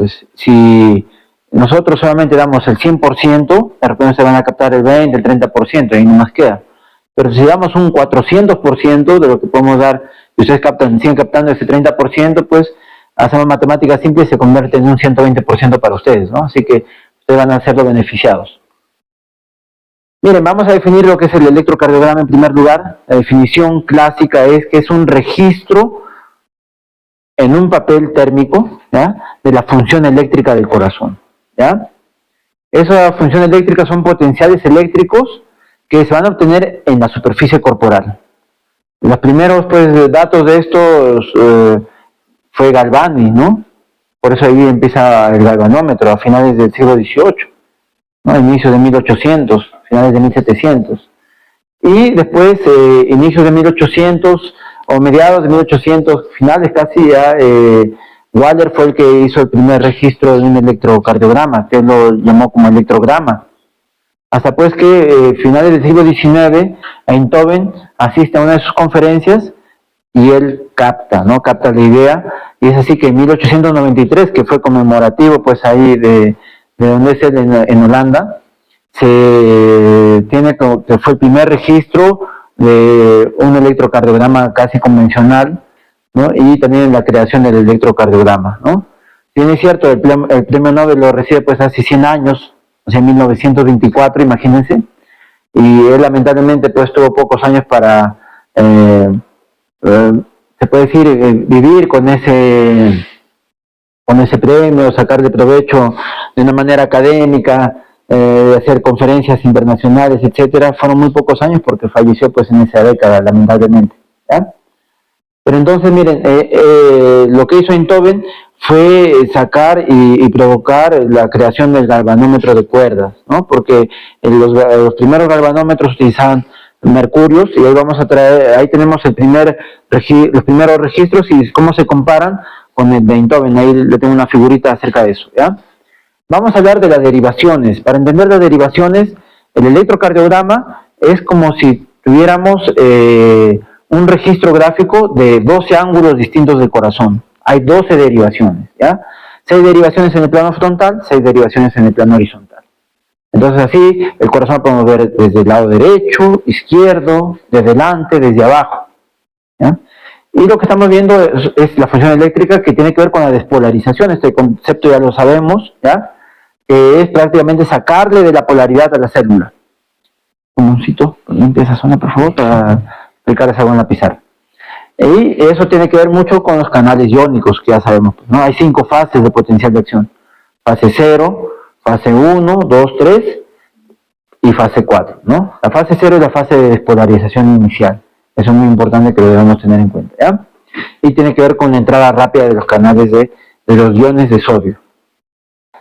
Pues si nosotros solamente damos el 100%, de repente se van a captar el 20, el 30%, y no más queda. Pero si damos un 400% de lo que podemos dar, y ustedes siguen captando ese 30%, pues hacemos matemáticas simples y se convierte en un 120% para ustedes, ¿no? Así que ustedes van a ser los beneficiados. Miren, vamos a definir lo que es el electrocardiograma en primer lugar. La definición clásica es que es un registro en un papel térmico, ¿ya?, de la función eléctrica del corazón, ¿ya? Esas funciones eléctricas son potenciales eléctricos que se van a obtener en la superficie corporal. Los primeros, pues, datos de estos fue Galvani, ¿no? Por eso ahí empieza el galvanómetro a finales del siglo XVIII, ¿no? Inicios de 1800, finales de 1700. Y después, inicios de 1800 o mediados de 1800, finales casi ya, Waller fue el que hizo el primer registro de un electrocardiograma, que él lo llamó como electrograma. Hasta pues que finales del siglo XIX, Einthoven asiste a una de sus conferencias y él capta, ¿no? Capta la idea, y es así que en 1893, que fue conmemorativo pues ahí de donde es él en Holanda, se tiene que fue el primer registro de un electrocardiograma casi convencional, ¿no? Y también la creación del electrocardiograma, ¿no? Bien es cierto, el premio Nobel lo recibe pues hace 100 años, o sea, en 1924, imagínense, y él lamentablemente pues tuvo pocos años para, se puede decir, vivir con ese premio, sacar de provecho de una manera académica, hacer conferencias internacionales, etcétera. Fueron muy pocos años porque falleció pues en esa década, lamentablemente, ¿ya? Pero entonces, miren, lo que hizo Einthoven fue sacar y provocar la creación del galvanómetro de cuerdas, ¿no? Porque los primeros galvanómetros utilizaban mercurios, y hoy vamos a traer, ahí tenemos los primeros registros y cómo se comparan con el de Einthoven. Ahí le tengo una figurita acerca de eso, ¿ya? Vamos a hablar de las derivaciones. Para entender las derivaciones, el electrocardiograma es como si tuviéramos un registro gráfico de 12 ángulos distintos del corazón. Hay 12 derivaciones, ¿ya? 6 derivaciones en el plano frontal, 6 derivaciones en el plano horizontal. Entonces así, el corazón lo podemos ver desde el lado derecho, izquierdo, desde delante, desde abajo, ¿ya? Y lo que estamos viendo es la función eléctrica, que tiene que ver con la despolarización. Este concepto ya lo sabemos, ¿ya? Es prácticamente sacarle de la polaridad a la célula. Un momentito, limpia esa zona, por favor, para aplicar esa agua en la pizarra. Y eso tiene que ver mucho con los canales iónicos, que ya sabemos, ¿no? Hay 5 fases de potencial de acción: fase 0, fase 1, 2, 3 y fase 4, ¿no? La fase 0 es la fase de despolarización inicial. Eso es muy importante, que lo debemos tener en cuenta, ¿ya? Y tiene que ver con la entrada rápida de los canales de los iones de sodio.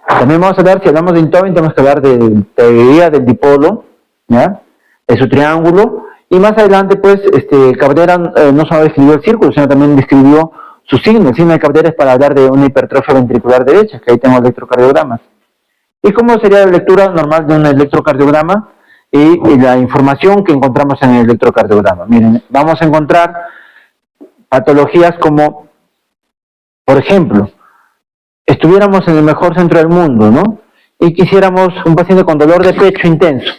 También vamos a hablar, si hablamos de Einthoven, tenemos que hablar de teoría del dipolo, ¿ya?, de su triángulo, y más adelante, pues, Cabrera no solo describió el círculo, sino también describió su signo. El signo de Cabrera es para hablar de una hipertrofia ventricular derecha, que ahí tengo electrocardiogramas. ¿Y cómo sería la lectura normal de un electrocardiograma y la información que encontramos en el electrocardiograma? Miren, vamos a encontrar patologías como, por ejemplo, estuviéramos en el mejor centro del mundo, ¿no?, y quisiéramos un paciente con dolor de pecho intenso.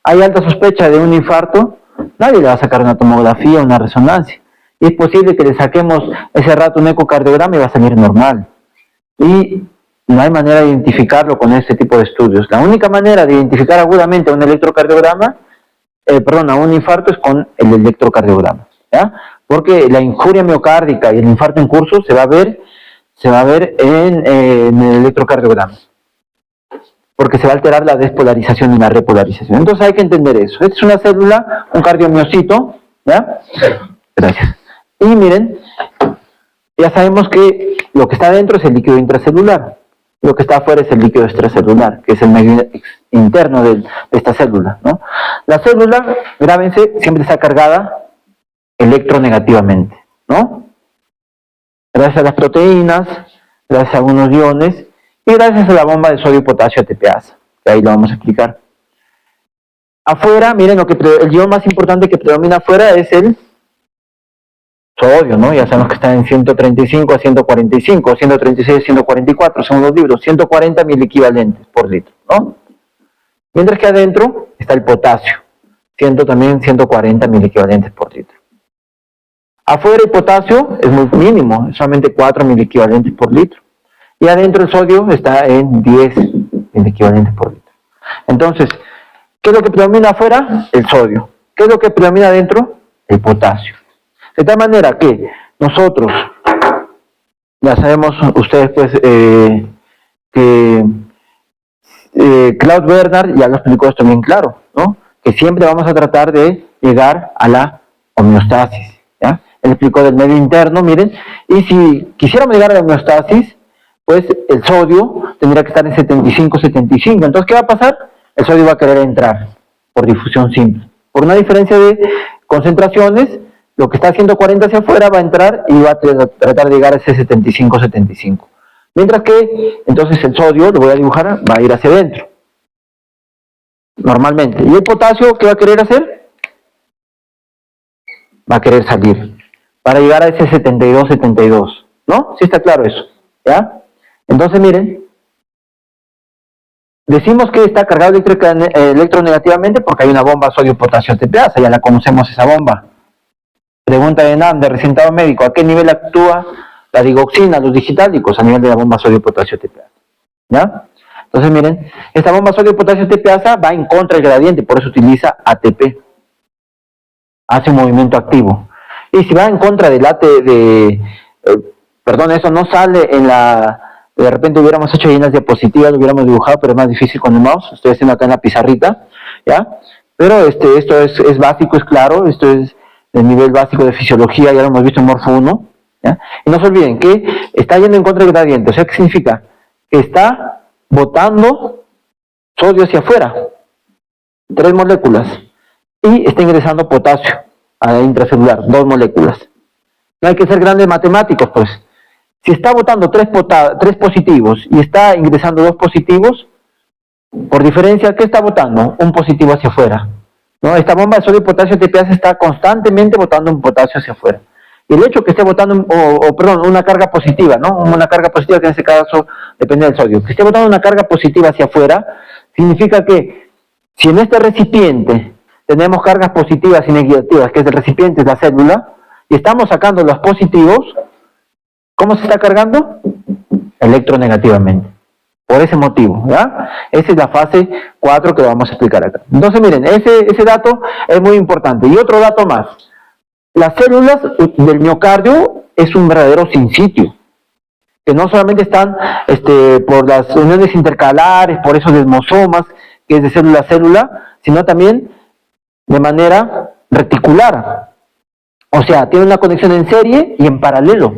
Hay alta sospecha de un infarto, nadie le va a sacar una tomografía, una resonancia. Y es posible que le saquemos ese rato un ecocardiograma y va a salir normal. Y no hay manera de identificarlo con este tipo de estudios. La única manera de identificar agudamente a un electrocardiograma, a un infarto, es con el electrocardiograma, ¿ya? Porque la injuria miocárdica y el infarto en curso se va a ver en el electrocardiograma, porque se va a alterar la despolarización y la repolarización. Entonces hay que entender eso. Esta es una célula, un cardiomiocito, ¿ya? Gracias. Y miren, ya sabemos que lo que está dentro es el líquido intracelular, lo que está afuera es el líquido extracelular, que es el medio interno de esta célula, ¿no? La célula, grábense, siempre está cargada electronegativamente, ¿no? Gracias a las proteínas, gracias a algunos iones, y gracias a la bomba de sodio y potasio ATPasa, que ahí lo vamos a explicar. Afuera, miren, el ion más importante que predomina afuera es el sodio, ¿no? Ya sabemos que está en 135 a 145, 136 a 144, según los libros, 140 miliequivalentes por litro, ¿no? Mientras que adentro está el potasio, también 140 miliequivalentes por litro. Afuera el potasio es muy mínimo, es solamente 4 miliequivalentes por litro. Y adentro el sodio está en 10 miliequivalentes por litro. Entonces, ¿qué es lo que predomina afuera? El sodio. ¿Qué es lo que predomina adentro? El potasio. De tal manera que nosotros, ya sabemos ustedes pues que Klaus Bernard ya lo explicó esto bien claro, ¿no? Que siempre vamos a tratar de llegar a la homeostasis, ¿ya? Él explicó del medio interno, miren, y si quisiéramos llegar a la homeostasis, pues el sodio tendría que estar en 75-75. Entonces, ¿qué va a pasar? El sodio va a querer entrar por difusión simple. Por una diferencia de concentraciones, lo que está haciendo 40 hacia afuera va a entrar y va a tratar de llegar a ese 75-75. Mientras que, entonces el sodio, lo voy a dibujar, va a ir hacia adentro. Normalmente. ¿Y el potasio qué va a querer hacer? Va a querer salir. Para llegar a ese 72-72. ¿No? ¿Sí está claro eso? ¿Ya? Entonces, miren. Decimos que está cargado electronegativamente porque hay una bomba sodio-potasio ATPasa. Ya la conocemos esa bomba. Pregunta de NAM, de recién médico. ¿A qué nivel actúa la digoxina, los digitálicos? A nivel de la bomba sodio-potasio ATPasa. ¿Ya? Entonces, miren, esta bomba sodio-potasio ATPasa va en contra del gradiente, por eso utiliza ATP. Hace un movimiento activo. Y si va en contra del perdón, eso no sale en la... De repente hubiéramos hecho ahí en las diapositivas, lo hubiéramos dibujado, pero es más difícil con el mouse. Estoy haciendo acá en la pizarrita, ¿ya? Pero esto es básico, es claro, esto es el nivel básico de fisiología, ya lo hemos visto en Morfo 1, ¿ya? Y no se olviden que está yendo en contra del gradiente, o sea, ¿qué significa? Que está botando sodio hacia afuera, 3 moléculas, y está ingresando potasio a la intracelular, 2 moléculas. No hay que ser grandes matemáticos, pues. Si está botando 3 positivos y está ingresando 2 positivos, por diferencia, ¿qué está botando? Un positivo hacia afuera, ¿no? Esta bomba de sodio y potasio ATPasa está constantemente botando un potasio hacia afuera. Y el hecho que esté botando, perdón, una carga positiva, ¿no? Una carga positiva que en este caso depende del sodio. Que esté botando una carga positiva hacia afuera, significa que si en este recipiente tenemos cargas positivas y negativas, que es el recipiente, es la célula, y estamos sacando los positivos, ¿cómo se está cargando? Electronegativamente. Por ese motivo, ¿ya? Esa es la fase 4 que vamos a explicar acá. Entonces, miren, ese dato es muy importante. Y otro dato más. Las células del miocardio es un verdadero sinsitio, que no solamente están por las uniones intercalares, por esos desmosomas, que es de célula a célula, sino también de manera reticular. O sea, tiene una conexión en serie y en paralelo.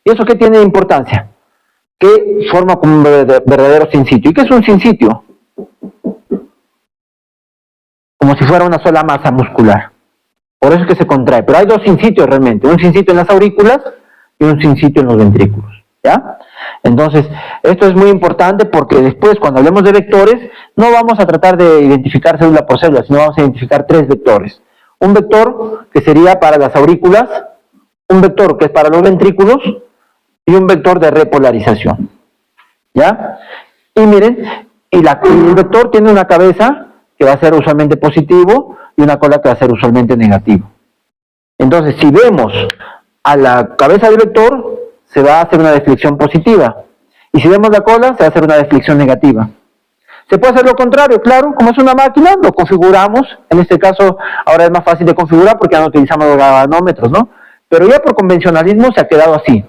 ¿Y eso qué tiene importancia? Que forma como un verdadero sinsitio. ¿Y qué es un sinsitio? Como si fuera una sola masa muscular. Por eso es que se contrae. Pero hay 2 sinsitios realmente. Un sinsitio en las aurículas y un sinsitio en los ventrículos. ¿Ya? Entonces, esto es muy importante porque después, cuando hablemos de vectores, no vamos a tratar de identificar célula por célula, sino vamos a identificar 3 vectores. Un vector que sería para las aurículas, un vector que es para los ventrículos y un vector de repolarización. ¿Ya? Y miren, el vector tiene una cabeza que va a ser usualmente positivo y una cola que va a ser usualmente negativo. Entonces, si vemos a la cabeza del vector, se va a hacer una deflexión positiva. Y si vemos la cola, se va a hacer una deflexión negativa. ¿Se puede hacer lo contrario? Claro, como es una máquina, lo configuramos. En este caso, ahora es más fácil de configurar porque ya no utilizamos los galvanómetros, ¿no? Pero ya por convencionalismo se ha quedado así.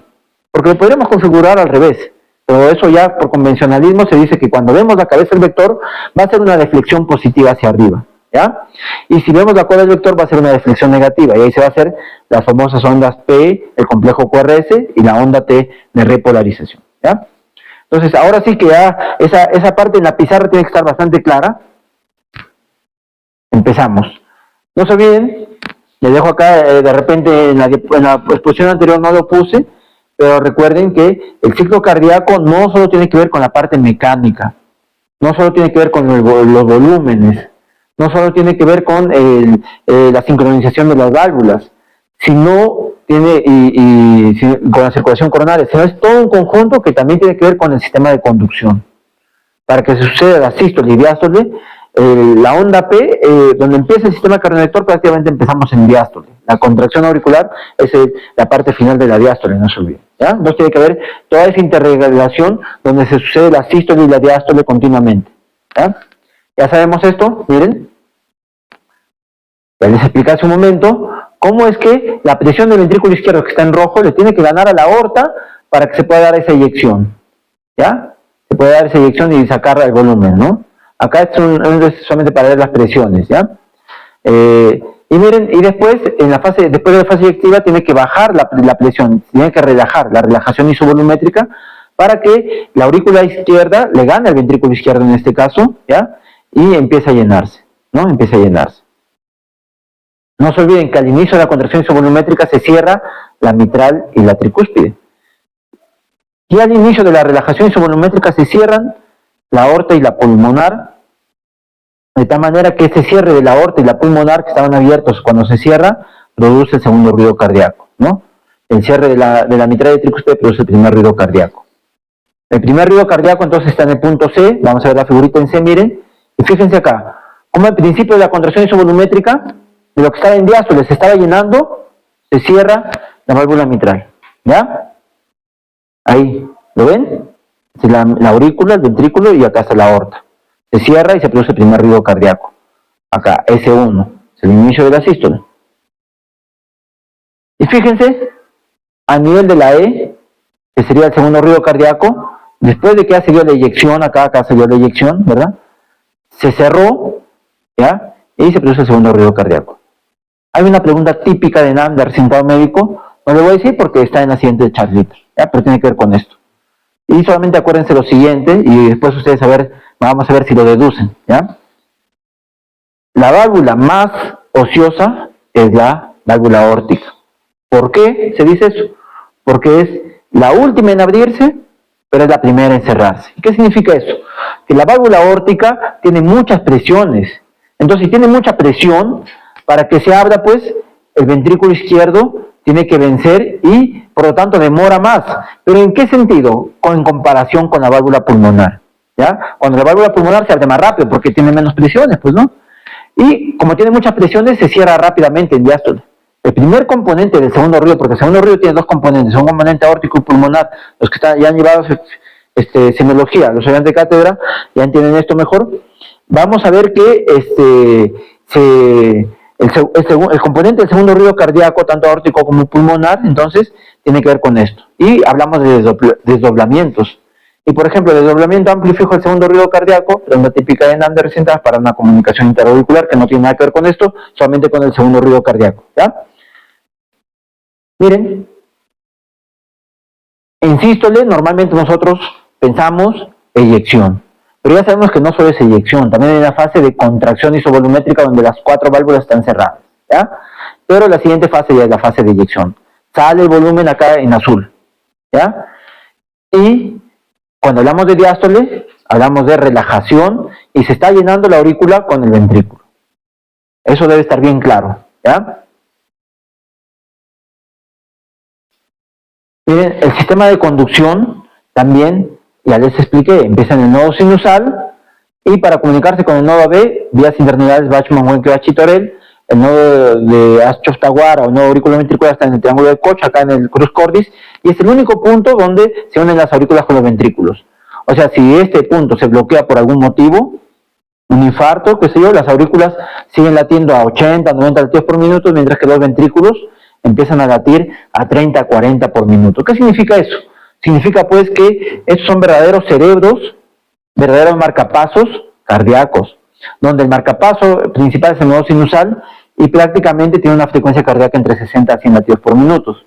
Porque lo podríamos configurar al revés. Pero eso ya por convencionalismo se dice que cuando vemos la cabeza del vector, va a ser una deflexión positiva hacia arriba, ¿ya? Y si vemos la cola del vector, va a ser una deflexión negativa. Y ahí se va a hacer las famosas ondas P, el complejo QRS y la onda T de repolarización, ¿ya? Entonces, ahora sí que ya esa parte en la pizarra tiene que estar bastante clara. Empezamos. No se olviden, les dejo acá, de repente en la exposición anterior no lo puse, pero recuerden que el ciclo cardíaco no solo tiene que ver con la parte mecánica, no solo tiene que ver con los volúmenes, no solo tiene que ver con la sincronización de las válvulas, si no tiene, con la circulación coronaria, sino es todo un conjunto que también tiene que ver con el sistema de conducción. Para que suceda la sístole y diástole, la onda P, donde empieza el sistema cardiolector, prácticamente empezamos en diástole. La contracción auricular es la parte final de la diástole, no se olvide. ¿Ya? Entonces tiene que haber toda esa interrelación donde se sucede la sístole y la diástole continuamente. ¿Ya? Ya sabemos esto, miren. Ya les expliqué hace un momento cómo es que la presión del ventrículo izquierdo que está en rojo le tiene que ganar a la aorta para que se pueda dar esa eyección. ¿Ya? Se puede dar esa eyección y sacar el volumen, ¿no? Acá es solamente para ver las presiones, ¿ya? Y miren, y después, después de la fase eyectiva, tiene que bajar la presión, tiene que relajar, la relajación isovolumétrica, para que la aurícula izquierda le gane al ventrículo izquierdo en este caso, ¿ya? Y empieza a llenarse, ¿no? Empieza a llenarse. No se olviden que al inicio de la contracción isovolumétrica se cierra la mitral y la tricúspide. Y al inicio de la relajación isovolumétrica se cierran la aorta y la pulmonar, de tal manera que este cierre de la aorta y la pulmonar, que estaban abiertos cuando se cierra, produce el segundo ruido cardíaco, ¿no? El cierre de la mitral y tricúspide produce el primer ruido cardíaco. El primer ruido cardíaco entonces está en el punto C, vamos a ver la figurita en C, miren, y fíjense acá, como al principio de la contracción isovolumétrica, de lo que estaba en diástole se estaba llenando, se cierra la válvula mitral, ¿ya? Ahí, ¿lo ven? Es la aurícula, el ventrículo y acá está la aorta. Se cierra y se produce el primer ruido cardíaco. Acá, S1, es el inicio de la sístole. Y fíjense, a nivel de la E, que sería el segundo ruido cardíaco, después de que ya se dio la eyección, acá se dio la eyección, ¿verdad? Se cerró, ¿ya? Y se produce el segundo ruido cardíaco. Hay una pregunta típica de NAM, de residentado médico, no le voy a decir porque está en la siguiente charlita, ¿ya? Pero tiene que ver con esto. Y solamente acuérdense lo siguiente, y después ustedes vamos a ver si lo deducen, ¿ya? La válvula más ociosa es la válvula aórtica. ¿Por qué se dice eso? Porque es la última en abrirse, pero es la primera en cerrarse. ¿Qué significa eso? Que la válvula aórtica tiene muchas presiones. Entonces, si tiene mucha presión, para que se abra, pues, el ventrículo izquierdo tiene que vencer y, por lo tanto, demora más. ¿Pero en qué sentido? En comparación con la válvula pulmonar, ¿ya? Cuando la válvula pulmonar se abre más rápido porque tiene menos presiones, pues, ¿no? Y como tiene muchas presiones, se cierra rápidamente en diástole. El primer componente del segundo ruido, porque el segundo ruido tiene dos componentes, un componente aórtico y pulmonar. Los que ya han llevado semiología, los estudiantes de cátedra, ya entienden esto mejor. Vamos a ver que el componente del segundo ruido cardíaco, tanto aórtico como pulmonar, entonces, tiene que ver con esto. Y hablamos de desdoblamientos. Y, por ejemplo, el desdoblamiento amplio y fijo del segundo ruido cardíaco, pregunta típica de Anderson, para una comunicación interauricular que no tiene nada que ver con esto, solamente con el segundo ruido cardíaco, ¿ya? Miren, en sístole normalmente nosotros pensamos eyección, pero ya sabemos que no solo es eyección, también hay una fase de contracción isovolumétrica donde las 4 válvulas están cerradas, ¿ya? Pero la siguiente fase ya es la fase de eyección. Sale el volumen acá en azul, ¿ya? Y cuando hablamos de diástole, hablamos de relajación y se está llenando la aurícula con el ventrículo. Eso debe estar bien claro, ¿ya? Miren, el sistema de conducción también, ya les expliqué, empieza en el nodo sinusal y para comunicarse con el nodo B, vías internodales Bachmann-Wenck-Bachitorel, el nodo de Aschoff-Tawara o nodo auriculoventricular está en el triángulo de Koch, acá en el crus cordis, y es el único punto donde se unen las aurículas con los ventrículos. O sea, si este punto se bloquea por algún motivo, un infarto, qué sé yo, las aurículas siguen latiendo a 80, 90 latidos por minuto, mientras que los ventrículos empiezan a latir a 30, 40 por minuto. ¿Qué significa eso? Significa pues que estos son verdaderos cerebros, verdaderos marcapasos cardíacos, donde el marcapaso principal es el nodo sinusal y prácticamente tiene una frecuencia cardíaca entre 60 a 100 latidos por minuto.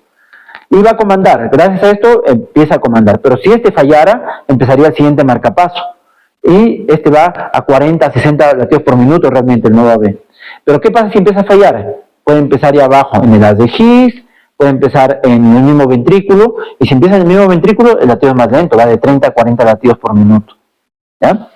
Y va a comandar, gracias a esto empieza a comandar, pero si este fallara, empezaría el siguiente marcapaso. Y este va a 40 a 60 latidos por minuto realmente el nodo AB. Pero ¿qué pasa si empieza a fallar? Puede empezar ahí abajo en el haz de His, puede empezar en el mismo ventrículo, y si empieza en el mismo ventrículo, el latido es más lento, va de 30 a 40 latidos por minuto. ¿Ya?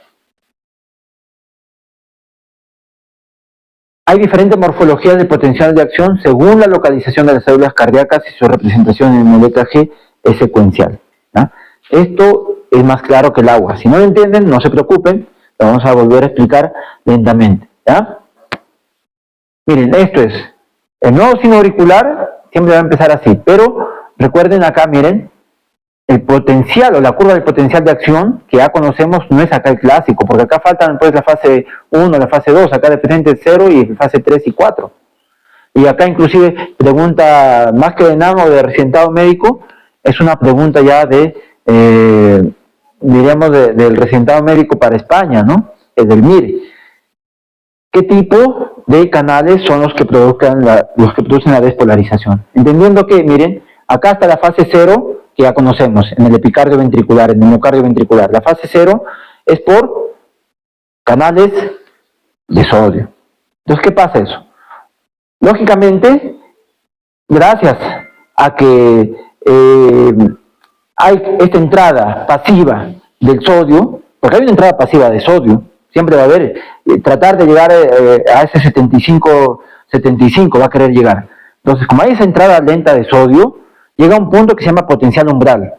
Hay diferentes morfologías de potencial de acción según la localización de las células cardíacas y su representación en el EKG es secuencial. ¿Ya? Esto es más claro que el agua. Si no lo entienden, no se preocupen, lo vamos a volver a explicar lentamente. ¿Ya? Miren, esto es, el nodo sinoauricular siempre va a empezar así, pero recuerden acá, miren, el potencial o la curva del potencial de acción que ya conocemos no es acá el clásico, porque acá faltan pues la fase 1, la fase 2, acá de presente 0 y fase 3 y 4. Y acá inclusive pregunta más que de NAM o de recientado médico, es una pregunta ya de, diríamos, del recientado médico para España, ¿no? Es del MIR. ¿Qué tipo de canales son los que producen la despolarización? Entendiendo que, miren, acá está la fase 0, que ya conocemos, en el epicardio ventricular, en el miocardio ventricular. La fase 0 es por canales de sodio. Entonces, ¿qué pasa eso? Lógicamente, gracias a que hay esta entrada pasiva del sodio, porque hay una entrada pasiva de sodio, siempre va a haber, tratar de llegar a ese 75 va a querer llegar. Entonces, como hay esa entrada lenta de sodio, llega a un punto que se llama potencial umbral.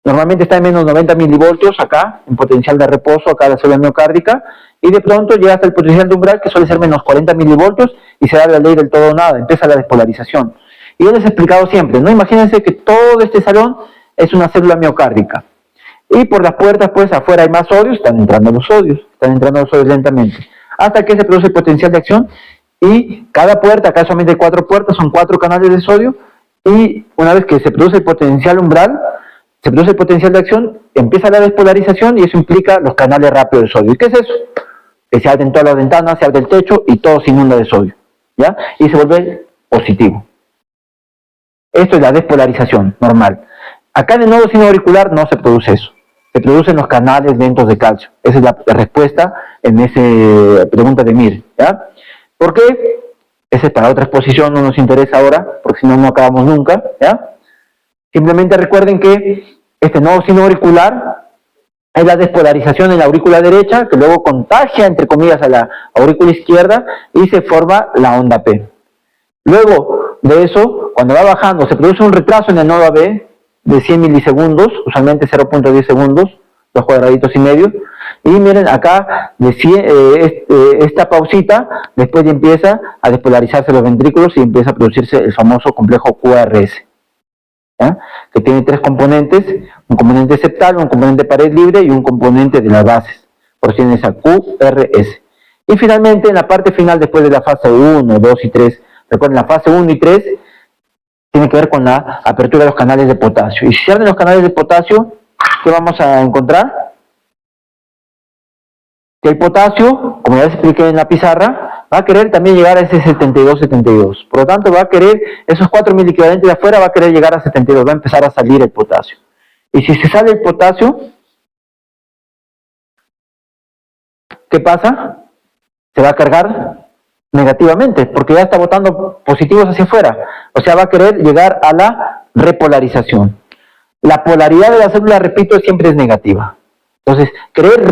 Normalmente está en menos 90 milivoltios acá, en potencial de reposo, acá la célula miocárdica, y de pronto llega hasta el potencial de umbral, que suele ser menos 40 milivoltios, y se da la ley del todo o nada, empieza la despolarización. Y yo les he explicado siempre, ¿no? Imagínense que todo este salón es una célula miocárdica. Y por las puertas, pues afuera hay más sodios, están entrando los sodios lentamente, hasta que se produce el potencial de acción, y cada puerta, acá solamente hay 4 puertas, son 4 canales de sodio, y una vez que se produce el potencial umbral, se produce el potencial de acción, empieza la despolarización, y eso implica los canales rápidos de sodio. ¿Y qué es eso? Que se abren todas las ventanas, se abre el techo, y todo se inunda de sodio, ¿ya? Y se vuelve positivo. Esto es la despolarización normal. Acá en el nodo sinoauricular no se produce eso. Se producen los canales lentos de calcio. Esa es la respuesta en esa pregunta de Mir. ¿Ya? ¿Por qué? Esa es para otra exposición, no nos interesa ahora, porque si no, no acabamos nunca. ¿Ya? Simplemente recuerden que este nodo sinoauricular es la despolarización en la aurícula derecha, que luego contagia, entre comillas, a la aurícula izquierda y se forma la onda P. Luego de eso, cuando va bajando, se produce un retraso en el nodo AB, de 100 milisegundos, usualmente 0.10 segundos, 2 cuadraditos y medio, y miren acá, esta pausita, después ya empieza a despolarizarse los ventrículos y empieza a producirse el famoso complejo QRS, ¿ya? Que tiene 3 componentes, un componente septal, un componente pared libre y un componente de las bases, por si tienen esa QRS. Y finalmente, en la parte final, después de la fase 1, 2 y 3, recuerden, la fase 1 y 3, tiene que ver con la apertura de los canales de potasio. Y si se abren los canales de potasio, ¿qué vamos a encontrar? Que el potasio, como ya les expliqué en la pizarra, va a querer también llegar a ese 72. Por lo tanto, va a querer, esos 4 miliequivalentes de afuera, va a querer llegar a 72, va a empezar a salir el potasio. Y si se sale el potasio, ¿qué pasa? Se va a cargar negativamente, porque ya está botando positivos hacia afuera. O sea, va a querer llegar a la repolarización. La polaridad de la célula, repito, siempre es negativa. Entonces, querer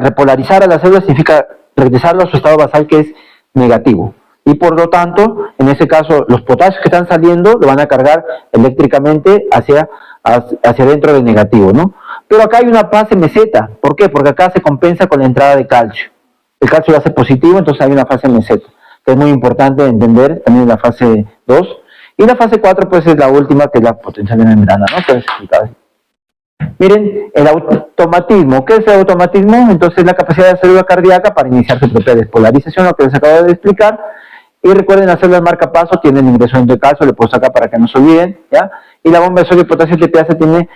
repolarizar a la célula significa regresarlo a su estado basal, que es negativo. Y por lo tanto, en ese caso, los potasios que están saliendo lo van a cargar eléctricamente hacia dentro del negativo, ¿no? Pero acá hay una fase meseta. ¿Por qué? Porque acá se compensa con la entrada de calcio. El calcio va a ser positivo, entonces hay una fase meseta, que es muy importante entender también la fase 2. Y la fase 4, pues, es la última, que es la potencial de membrana, ¿no? Entonces, miren, el automatismo. ¿Qué es el automatismo? Entonces, la capacidad de la célula cardíaca para iniciar su propia despolarización, lo que les acabo de explicar. Y recuerden, las células marcapaso tienen ingreso de calcio, le puedo sacar para que no se olviden, ¿ya? Y la bomba de sodio y potasio TPase tiene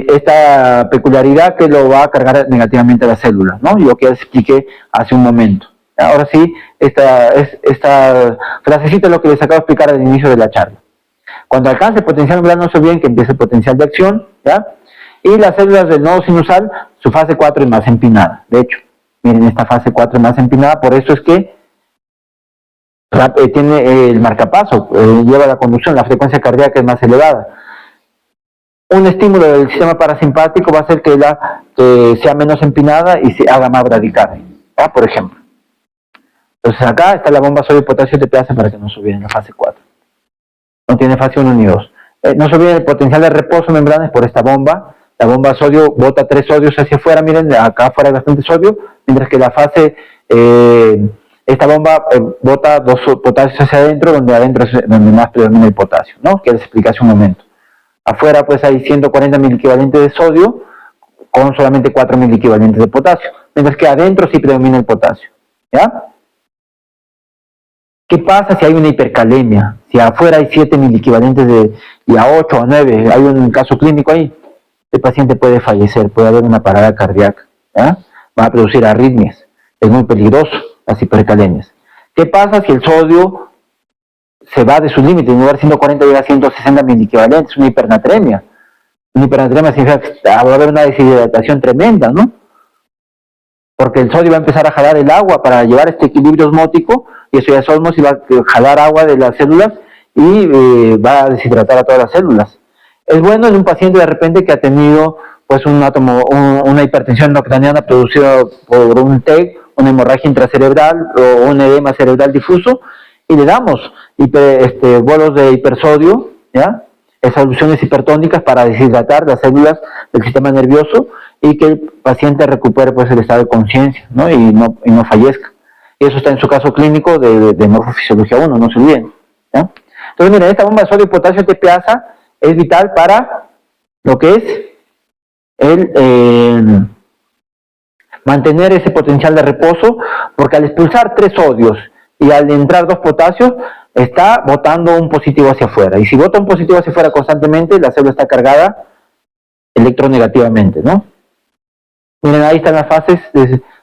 esta peculiaridad que lo va a cargar negativamente a la célula, ¿no? Yo que expliqué hace un momento. Ahora sí, esta frasecita es lo que les acabo de explicar al inicio de la charla. Cuando alcance el potencial umbral, no se olviden que empieza el potencial de acción, ¿ya? Y las células del nodo sinusal, su fase 4 es más empinada. De hecho, miren, esta fase 4 es más empinada, por eso es que tiene el marcapaso, lleva la conducción, la frecuencia cardíaca es más elevada. Un estímulo del sistema parasimpático va a hacer que sea menos empinada y se haga más bradicardia, ¿ya? Por ejemplo. Entonces acá está la bomba sodio-potasio TPase para que no se olvide en la fase 4. No tiene fase 1 ni 2. No se olvide el potencial de reposo membranas por esta bomba. La bomba sodio bota 3 sodios hacia afuera, miren, acá afuera hay bastante sodio, mientras que la fase, esta bomba bota 2 potasios hacia adentro, donde adentro es donde más predomina el potasio, ¿no? Que les expliqué hace un momento. Afuera pues hay 140 miliquivalentes de sodio con solamente 4 miliquivalentes de potasio, mientras que adentro sí predomina el potasio, ¿ya? ¿Qué pasa si hay una hipercalemia? Si afuera hay 7 miliquivalentes y a 8 o 9, hay un caso clínico ahí, el paciente puede fallecer, puede haber una parada cardíaca, ¿ya? Va a producir arritmias, es muy peligroso las hipercalemias. ¿Qué pasa si el sodio se va de su límite, en lugar de 140 llega a 160 miliquivalentes, una hipernatremia? Una hipernatremia significa que va a haber una deshidratación tremenda, ¿no? Porque el sodio va a empezar a jalar el agua para llevar este equilibrio osmótico, y eso ya es osmosis, y va a jalar agua de las células y va a deshidratar a todas las células. Es bueno en un paciente de repente que ha tenido pues una hipertensión intracraneana producida por un TEC, una hemorragia intracerebral o un edema cerebral difuso, y le damos bolos de hipersodio, ¿ya? Soluciones hipertónicas para deshidratar las células del sistema nervioso y que el paciente recupere pues el estado de conciencia, ¿no? Y no fallezca. Y eso está en su caso clínico de morfofisiología 1, no se olviden, ¿ya? Entonces miren, esta bomba de sodio y potasio TPasa es vital para lo que es el mantener ese potencial de reposo, porque al expulsar 3 sodios y al entrar 2 potasios, está botando un positivo hacia afuera. Y si bota un positivo hacia afuera constantemente, la célula está cargada electronegativamente, ¿no? Miren, ahí están las fases.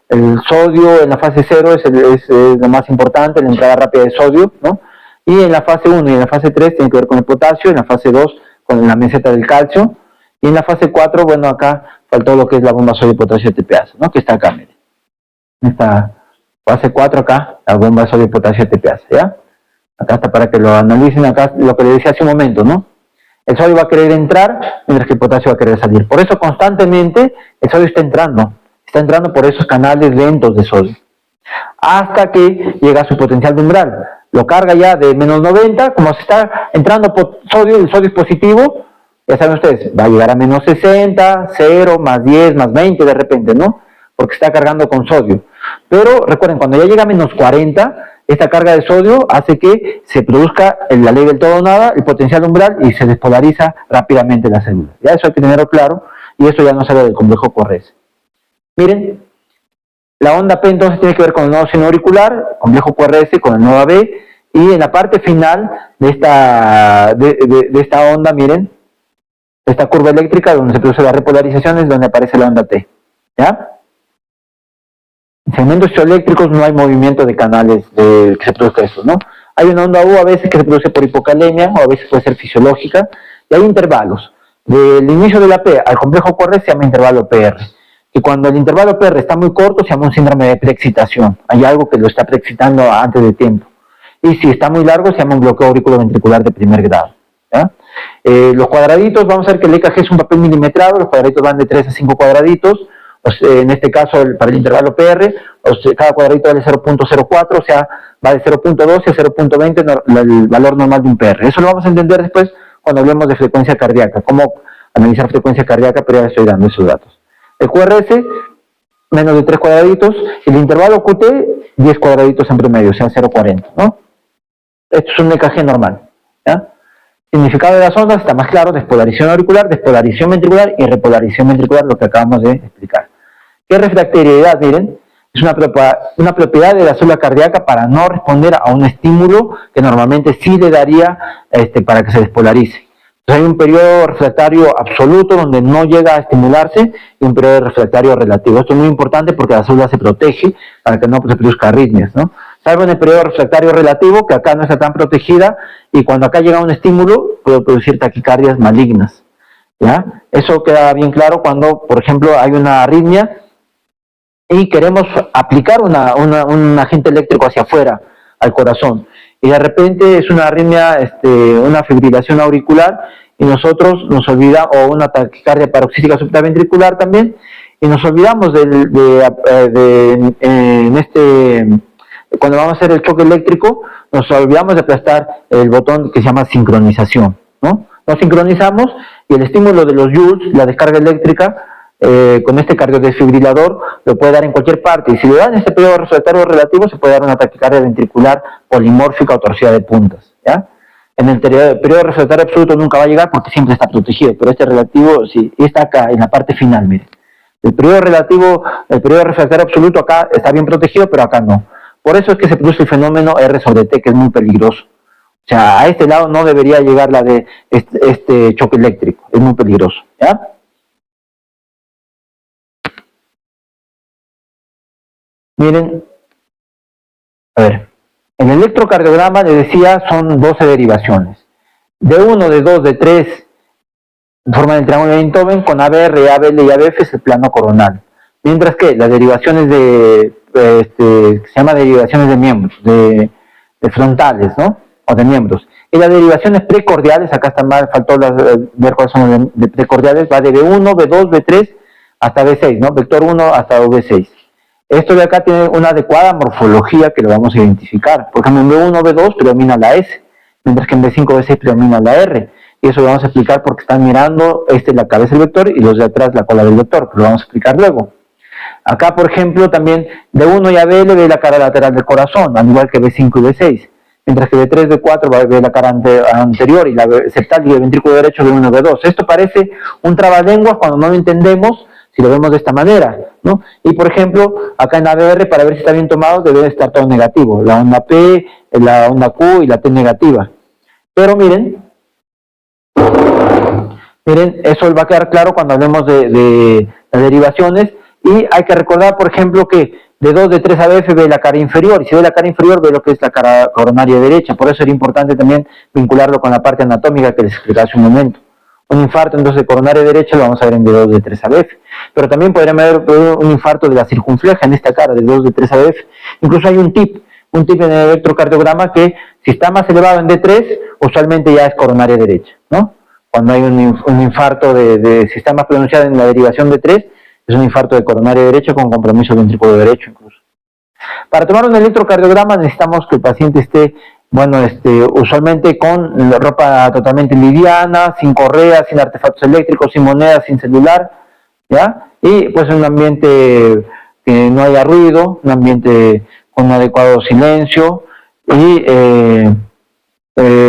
El sodio en la fase 0 es lo más importante, la entrada rápida de sodio, ¿no? Y en la fase 1 y en la fase 3 tiene que ver con el potasio, en la fase 2 con la meseta del calcio, y en la fase 4, bueno, acá faltó lo que es la bomba sodio-potasio TPase, ¿no? Que está acá, miren. Esta fase 4 acá, la bomba sodio-potasio TPase, ¿ya? Acá está para que lo analicen, acá lo que les decía hace un momento, ¿no? El sodio va a querer entrar, mientras que el potasio va a querer salir. Por eso constantemente el sodio está entrando por esos canales lentos de sodio, hasta que llega a su potencial de umbral. Lo carga ya de menos 90, como se está entrando sodio, el sodio es positivo, ya saben ustedes, va a llegar a menos 60, 0, más 10, más 20 de repente, ¿no? Porque está cargando con sodio. Pero recuerden, cuando ya llega a menos 40, esta carga de sodio hace que se produzca la ley del todo o nada, el potencial umbral, y se despolariza rápidamente la célula. Ya eso hay que tenerlo claro, y eso ya no sale del complejo QRS. Miren, la onda P entonces tiene que ver con el nodo seno auricular, complejo QRS con el nodo AB, y en la parte final de esta onda, miren, esta curva eléctrica donde se produce la repolarización es donde aparece la onda T, ¿ya? En segmentos isoeléctricos no hay movimiento de canales que se produzca eso, ¿no? Hay una onda U a veces que se produce por hipocalemia, o a veces puede ser fisiológica, y hay intervalos. Del inicio de la P al complejo QRS se llama intervalo PR. Y cuando el intervalo PR está muy corto, se llama un síndrome de preexcitación. Hay algo que lo está preexcitando antes de tiempo. Y si está muy largo, se llama un bloqueo auriculoventricular de primer grado, ¿ya? Los cuadraditos, vamos a ver que el EKG es un papel milimetrado, los cuadraditos van de 3 a 5 cuadraditos, en este caso para el intervalo PR, cada cuadradito vale 0.04, o sea, va de 0.12 a 0.20 el valor normal de un PR. Eso lo vamos a entender después cuando hablemos de frecuencia cardíaca, cómo analizar frecuencia cardíaca, pero ya estoy dando esos datos. El QRS, menos de 3 cuadraditos, el intervalo QT, 10 cuadraditos en promedio, o sea, 0.40, ¿no? Esto es un EKG normal, ¿ya? Significado de las ondas está más claro: despolarización auricular, despolarización ventricular y repolarización ventricular, lo que acabamos de explicar. ¿Qué refractariedad? Miren, es una propiedad de la célula cardíaca para no responder a un estímulo que normalmente sí le daría para que se despolarice. Entonces hay un periodo refractario absoluto donde no llega a estimularse y un periodo refractario relativo. Esto es muy importante porque la célula se protege para que no se produzca arritmias, ¿no? Salvo en el periodo refractario relativo, que acá no está tan protegida, y cuando acá llega un estímulo puede producir taquicardias malignas, ¿ya? Eso queda bien claro cuando, por ejemplo, hay una arritmia y queremos aplicar un agente eléctrico hacia afuera al corazón, y de repente es una arritmia, una fibrilación auricular, y nosotros nos olvidamos, o una taquicardia paroxística supraventricular también, y nos olvidamos cuando vamos a hacer el choque eléctrico, nos olvidamos de aplastar el botón que se llama sincronización, ¿no? Nos sincronizamos y el estímulo de los joules, la descarga eléctrica, con este cardiodesfibrilador, lo puede dar en cualquier parte. Y si le dan este periodo refractario relativo, se puede dar una taquicardia ventricular polimórfica o torcida de puntas, ¿ya? En el periodo refractario absoluto nunca va a llegar porque siempre está protegido, pero este relativo sí está acá, en la parte final, mire. El periodo refractario absoluto acá está bien protegido, pero acá no. Por eso es que se produce el fenómeno R sobre T, que es muy peligroso. O sea, a este lado no debería llegar la de este choque eléctrico, es muy peligroso, ¿ya? Miren, a ver, el electrocardiograma, les decía, son 12 derivaciones. De 1, de 2, de 3, forman el triángulo de Einthoven, con ABR, ABL y ABF es el plano coronal. Mientras que las derivaciones se llama derivaciones de miembros, de frontales, ¿no? O de miembros. Y las derivaciones precordiales, acá está mal, faltó ver cuáles son las de precordiales, va de B1, B2, B3 hasta B6, ¿no? Vector 1 hasta B6. Esto de acá tiene una adecuada morfología que lo vamos a identificar. Por ejemplo, en B1, B2 predomina la S, mientras que en B5, B6 predomina la R. Y eso lo vamos a explicar porque están mirando la cabeza del vector y los de atrás la cola del vector, que lo vamos a explicar luego. Acá, por ejemplo, también B1 y ABL ve la cara lateral del corazón, al igual que B5 y B6. Mientras que B3, B4 va a ver la cara anterior y la septal y el ventrículo derecho B1, B2. Esto parece un trabalenguas cuando no lo entendemos, si lo vemos de esta manera, ¿no? Y por ejemplo, acá en ABR, para ver si está bien tomado, debe estar todo negativo. La onda P, la onda Q y la T negativa. Pero miren, eso va a quedar claro cuando hablemos de las derivaciones. Y hay que recordar, por ejemplo, que de 2, de 3 ABF ve la cara inferior, y si ve la cara inferior ve lo que es la cara coronaria derecha. Por eso era importante también vincularlo con la parte anatómica que les explicaba hace un momento. Un infarto entonces de coronaria derecha lo vamos a ver en de 2, de 3 ABF. Pero también podríamos ver un infarto de la circunfleja en esta cara, de 2, de 3 ABF. Incluso hay un tip en el electrocardiograma que si está más elevado en D3, usualmente ya es coronaria derecha, ¿no? Cuando hay un infarto si está más pronunciado en la derivación de 3, es un infarto de coronaria derecha con compromiso del ventrículo derecho incluso. Para tomar un electrocardiograma necesitamos que el paciente esté, usualmente con la ropa totalmente liviana, sin correas, sin artefactos eléctricos, sin monedas, sin celular, ¿ya? Y pues en un ambiente que no haya ruido, un ambiente con un adecuado silencio, y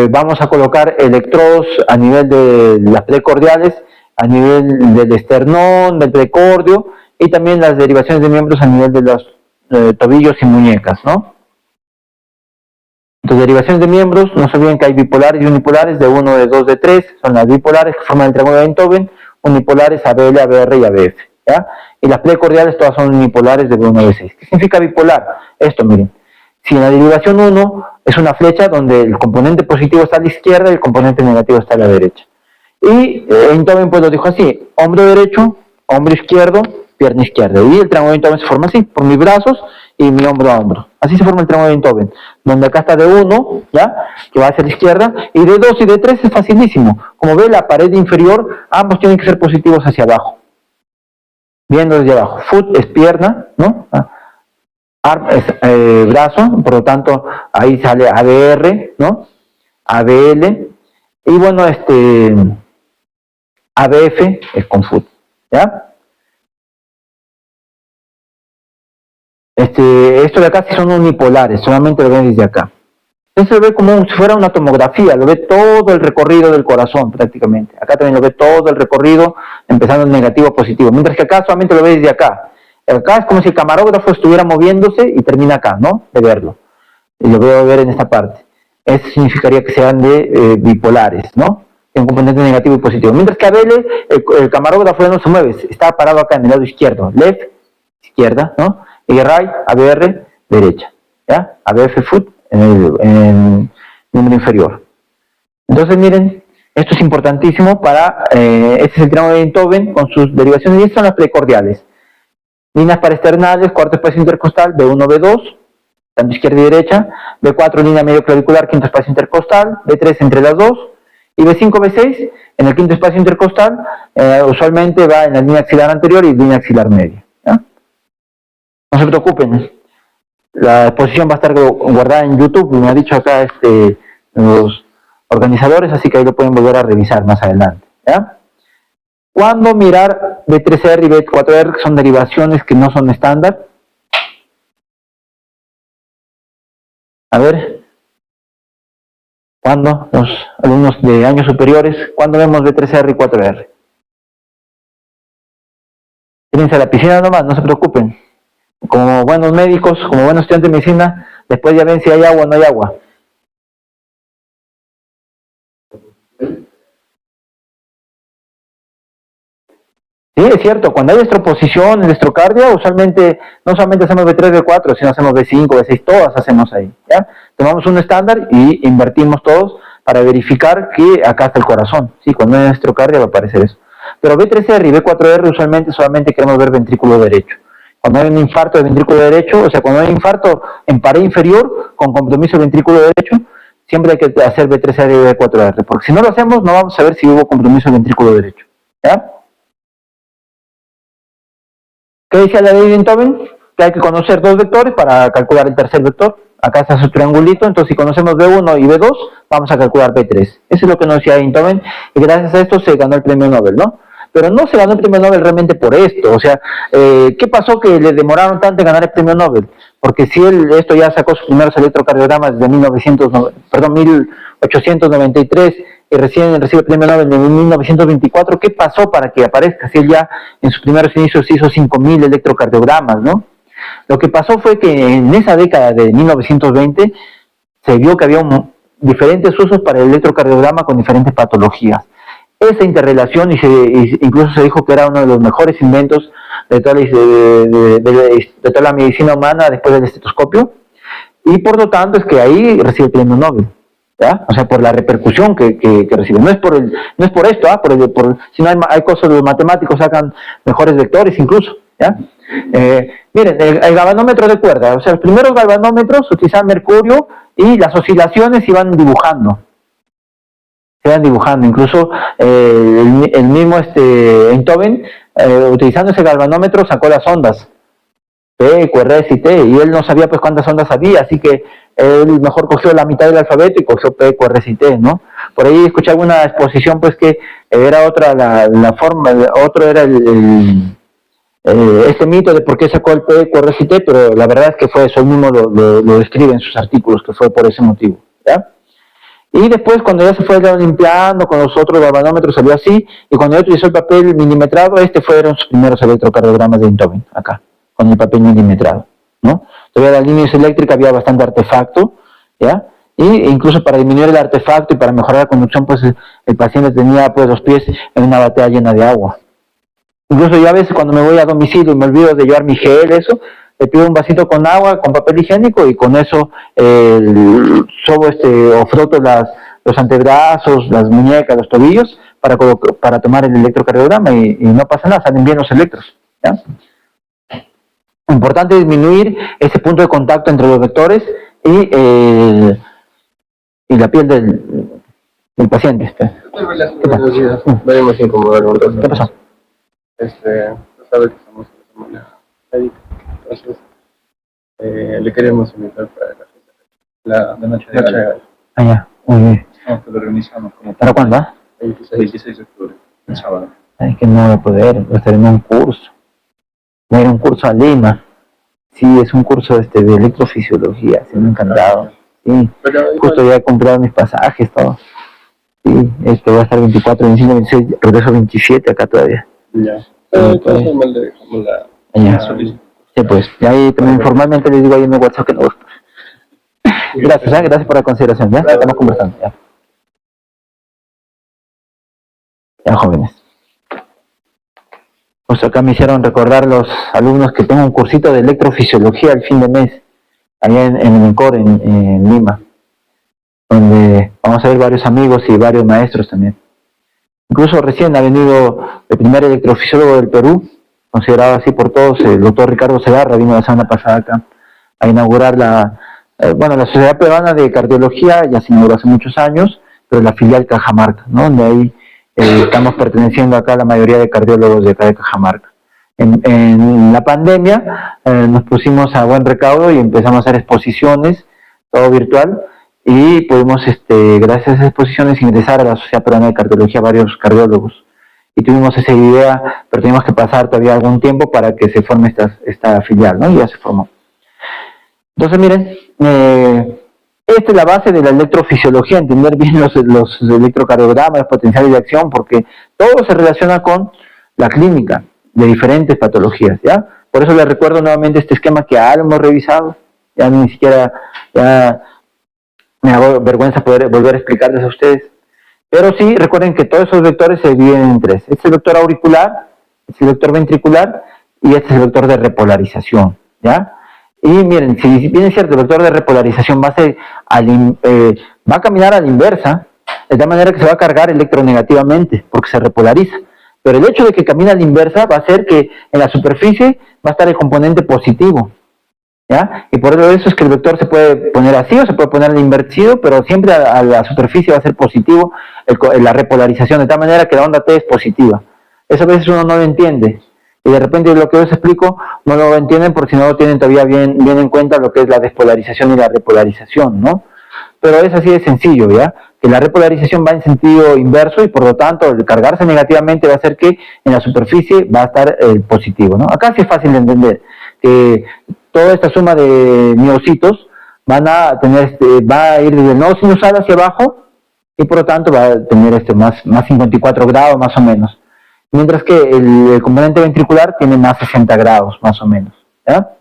vamos a colocar electrodos a nivel de las precordiales, a nivel del esternón, del precordio, y también las derivaciones de miembros a nivel de los tobillos y muñecas, ¿no? Entonces, derivaciones de miembros, no se olviden que hay bipolares y unipolares, de 1, de 2, de 3, son las bipolares que forman el triángulo de Einthoven, unipolares ABL, ABR y ABF, ¿ya? Y las precordiales todas son unipolares de B1 a B6. ¿Qué significa bipolar? Esto, miren, si en la derivación 1 es una flecha donde el componente positivo está a la izquierda y el componente negativo está a la derecha. Y Einthoven pues lo dijo así: hombro derecho, hombro izquierdo, pierna izquierda. Y el triángulo de Einthoven se forma así, por mis brazos y mi hombro a hombro. Así se forma el triángulo de Einthoven, donde acá está de 1, ¿ya?, que va hacia la izquierda, y de 2 y de 3 es facilísimo. Como ve, la pared inferior, ambos tienen que ser positivos hacia abajo. Viendo desde abajo. Foot es pierna, ¿no? Arm es brazo, por lo tanto, ahí sale ABR, ¿no? ABL, y bueno, ABF es con foot, ¿ya? Esto de acá sí son unipolares, solamente lo ven desde acá. Esto se ve como si fuera una tomografía, lo ve todo el recorrido del corazón prácticamente. Acá también lo ve todo el recorrido, empezando en negativo a positivo, mientras que acá solamente lo ve desde acá. Acá es como si el camarógrafo estuviera moviéndose y termina acá, ¿no?, de verlo. Y lo veo ver en esta parte. Eso significaría que sean de bipolares, ¿no?, en componente negativo y positivo. Mientras que ABL, el camarógrafo ya no se mueve, está parado acá en el lado izquierdo. Left, izquierda, ¿no? Y right, ABR, derecha, ¿ya? ABF foot en el miembro inferior. Entonces, miren, esto es importantísimo para, este es el triángulo de Einthoven con sus derivaciones, y estas son las precordiales. Líneas paraesternales, cuarto espacio intercostal, B1, B2, tanto izquierda y derecha, B4, línea medio clavicular, quinto espacio intercostal, B3 entre las dos, y B5, B6, en el quinto espacio intercostal, usualmente va en la línea axilar anterior y línea axilar media, ¿ya? No se preocupen, La exposición va a estar guardada en YouTube, me ha dicho acá los organizadores, así que ahí lo pueden volver a revisar más adelante, ¿ya? ¿Cuándo mirar B3R y B4R, que son derivaciones que no son estándar? A ver, ¿cuándo? Los alumnos de años superiores, ¿cuándo vemos B3R y 4R? Tírense a la piscina nomás, no se preocupen. Como buenos médicos, como buenos estudiantes de medicina, después ya ven si hay agua o no hay agua. Sí, es cierto, cuando hay estroposición, en estrocardia, usualmente no solamente hacemos B3, B4, sino hacemos B5, B6, todas hacemos ahí, ¿ya? Tomamos un estándar y invertimos todos para verificar que acá está el corazón, ¿sí? Cuando hay estrocardia va a aparecer eso. Pero B3R y B4R usualmente solamente queremos ver ventrículo derecho. Cuando hay un infarto de ventrículo derecho, o sea, cuando hay infarto en pared inferior con compromiso de ventrículo derecho, siempre hay que hacer B3R y B4R, porque si no lo hacemos no vamos a ver si hubo compromiso de ventrículo derecho, ¿ya? ¿Qué decía la ley de Einthoven? Que hay que conocer dos vectores para calcular el tercer vector. Acá está su triangulito, entonces si conocemos B1 y B2, vamos a calcular B3. Eso es lo que nos decía Einthoven, y gracias a esto se ganó el premio Nobel, ¿no? Pero no se ganó el premio Nobel realmente por esto, o sea, ¿qué pasó que le demoraron tanto en ganar el premio Nobel? Porque si esto ya sacó sus primeros electrocardiogramas desde 1893, y recién recibe el premio Nobel en 1924, ¿qué pasó para que aparezca? Si él ya en sus primeros inicios hizo 5.000 electrocardiogramas, ¿no? Lo que pasó fue que en esa década de 1920 se vio que había diferentes usos para el electrocardiograma con diferentes patologías. Esa interrelación, incluso se dijo que era uno de los mejores inventos de toda la medicina humana después del estetoscopio, y por lo tanto es que ahí recibe el premio Nobel. ¿Ya? O sea, por la repercusión que recibe. No es por esto, si no hay cosas, los matemáticos sacan mejores vectores incluso, ¿ya? Miren, el galvanómetro de cuerda, o sea, los primeros galvanómetros utilizaban mercurio y las oscilaciones se iban dibujando. Incluso el mismo Einthoven, utilizando ese galvanómetro, sacó las ondas P, QRS y T, y él no sabía pues cuántas ondas había, así que él mejor cogió la mitad del alfabeto y cogió P, QRS y T, ¿no? Por ahí escuché alguna exposición pues que era otra la forma, otro era este mito de por qué sacó el P, QRS y T, pero la verdad es que fue eso, él mismo lo describe en sus artículos, que fue por ese motivo, ¿ya? Y después cuando ya se fue limpiando con los otros galvanómetros salió así, y cuando ya utilizó el papel milimetrado, fueron sus primeros electrocardiogramas de Einthoven, acá, con el papel milimetrado, ¿no? Todavía las líneas eléctricas había bastante artefacto, ¿ya? Y incluso para disminuir el artefacto y para mejorar la conducción, pues el paciente tenía pues los pies en una batea llena de agua. Incluso yo a veces cuando me voy a domicilio y me olvido de llevar mi gel, eso, le pido un vasito con agua, con papel higiénico, y con eso sobo o froto los antebrazos, las muñecas, los tobillos, para tomar el electrocardiograma, y no pasa nada, salen bien los electros, ¿ya? Importante disminuir ese punto de contacto entre los vectores y la piel del paciente. ¿Qué pasó? Sabe que estamos en la semana médica, entonces le queremos invitar para la noche de gala. Ah, ya, muy bien. No, que lo organizamos como ¿Para cuándo? El 16 de octubre, el sábado. Ay, que no voy a poder, voy a estar en un curso. Voy a ir a un curso a Lima. Sí, es un curso de electrofisiología, sí, me ha encantado. Sí, justo ya he comprado mis pasajes, todo. Sí, voy a estar 24, 25, 26, regreso 27 acá todavía. Ya. Entonces mal le dejamos la solicitud. Sí, pues, y ahí también informalmente les digo ahí en el WhatsApp que no gusta. Gracias, gracias por la consideración, ¿ya? Estamos conversando, ya. Ya, jóvenes. Pues acá me hicieron recordar los alumnos que tengo un cursito de electrofisiología al fin de mes, allá en el INCOR, en Lima, donde vamos a ver varios amigos y varios maestros también. Incluso recién ha venido el primer electrofisiólogo del Perú, considerado así por todos, el doctor Ricardo Segarra, vino la semana pasada acá a inaugurar la Sociedad Peruana de Cardiología. Ya se inauguró hace muchos años, pero la filial Cajamarca, ¿no? Donde ahí estamos perteneciendo acá a la mayoría de cardiólogos de acá de Cajamarca. En la pandemia nos pusimos a buen recaudo y empezamos a hacer exposiciones, todo virtual, y pudimos, gracias a esas exposiciones, ingresar a la Sociedad Peruana de Cardiología varios cardiólogos. Y tuvimos esa idea, pero teníamos que pasar todavía algún tiempo para que se forme esta filial, ¿no? Y ya se formó. Entonces, miren, esta es la base de la electrofisiología, entender bien los electrocardiogramas, los potenciales de acción, porque todo se relaciona con la clínica de diferentes patologías, ¿ya? Por eso les recuerdo nuevamente este esquema que ya lo hemos revisado, ya ni siquiera, ya me hago vergüenza poder volver a explicarles a ustedes. Pero sí, recuerden que todos esos vectores se dividen en tres. Este es el vector auricular, este es el vector ventricular y este es el vector de repolarización, ¿ya? Y miren, si bien es cierto, el vector de repolarización va a caminar a la inversa, de tal manera que se va a cargar electronegativamente, porque se repolariza. Pero el hecho de que camine a la inversa va a hacer que en la superficie va a estar el componente positivo, ¿ya? Y por eso es que el vector se puede poner así o se puede poner invertido, pero siempre a la superficie va a ser positivo la repolarización, de tal manera que la onda T es positiva. Eso a veces uno no lo entiende. Y de repente lo que yo les explico no lo entienden porque si no lo tienen todavía bien en cuenta lo que es la despolarización y la repolarización, ¿no? Pero es así de sencillo, ¿ya? Que la repolarización va en sentido inverso y por lo tanto el cargarse negativamente va a hacer que en la superficie va a estar positivo, ¿no? Acá sí es fácil de entender que toda esta suma de miocitos van a tener, va a ir desde el nodo sinusal hacia abajo y por lo tanto va a tener más 54 grados más o menos. Mientras que el componente ventricular tiene más 60 grados, más o menos, ¿ya?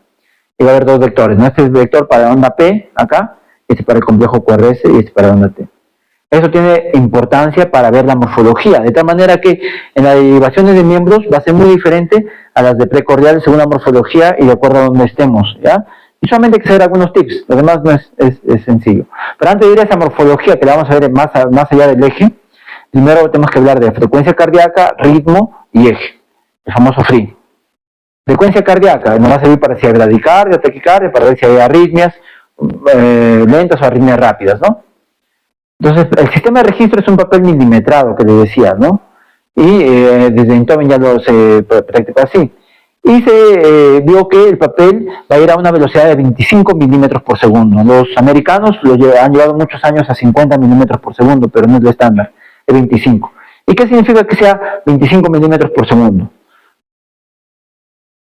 Y va a haber dos vectores, ¿no? Este es el vector para onda P, acá, este para el complejo QRS y este para onda T. Eso tiene importancia para ver la morfología, de tal manera que en las derivaciones de miembros va a ser muy diferente a las de precordiales según la morfología y de acuerdo a donde estemos, ¿ya? Y solamente hay que saber algunos tips, lo demás no es sencillo. Pero antes de ir a esa morfología, que la vamos a ver más allá del eje, primero tenemos que hablar de frecuencia cardíaca, ritmo y eje, el famoso FRI. Frecuencia cardíaca nos va a servir para si hay bradicardia, taquicardia, para ver si hay arritmias lentas o arritmias rápidas, ¿no? Entonces, el sistema de registro es un papel milimetrado que les decía, ¿no? Y desde Enthoven ya se practicó así. Y se vio que el papel va a ir a una velocidad de 25 milímetros por segundo. Los americanos han llevado muchos años a 50 milímetros por segundo, pero no es lo estándar, es 25. ¿Y qué significa que sea 25 milímetros por segundo?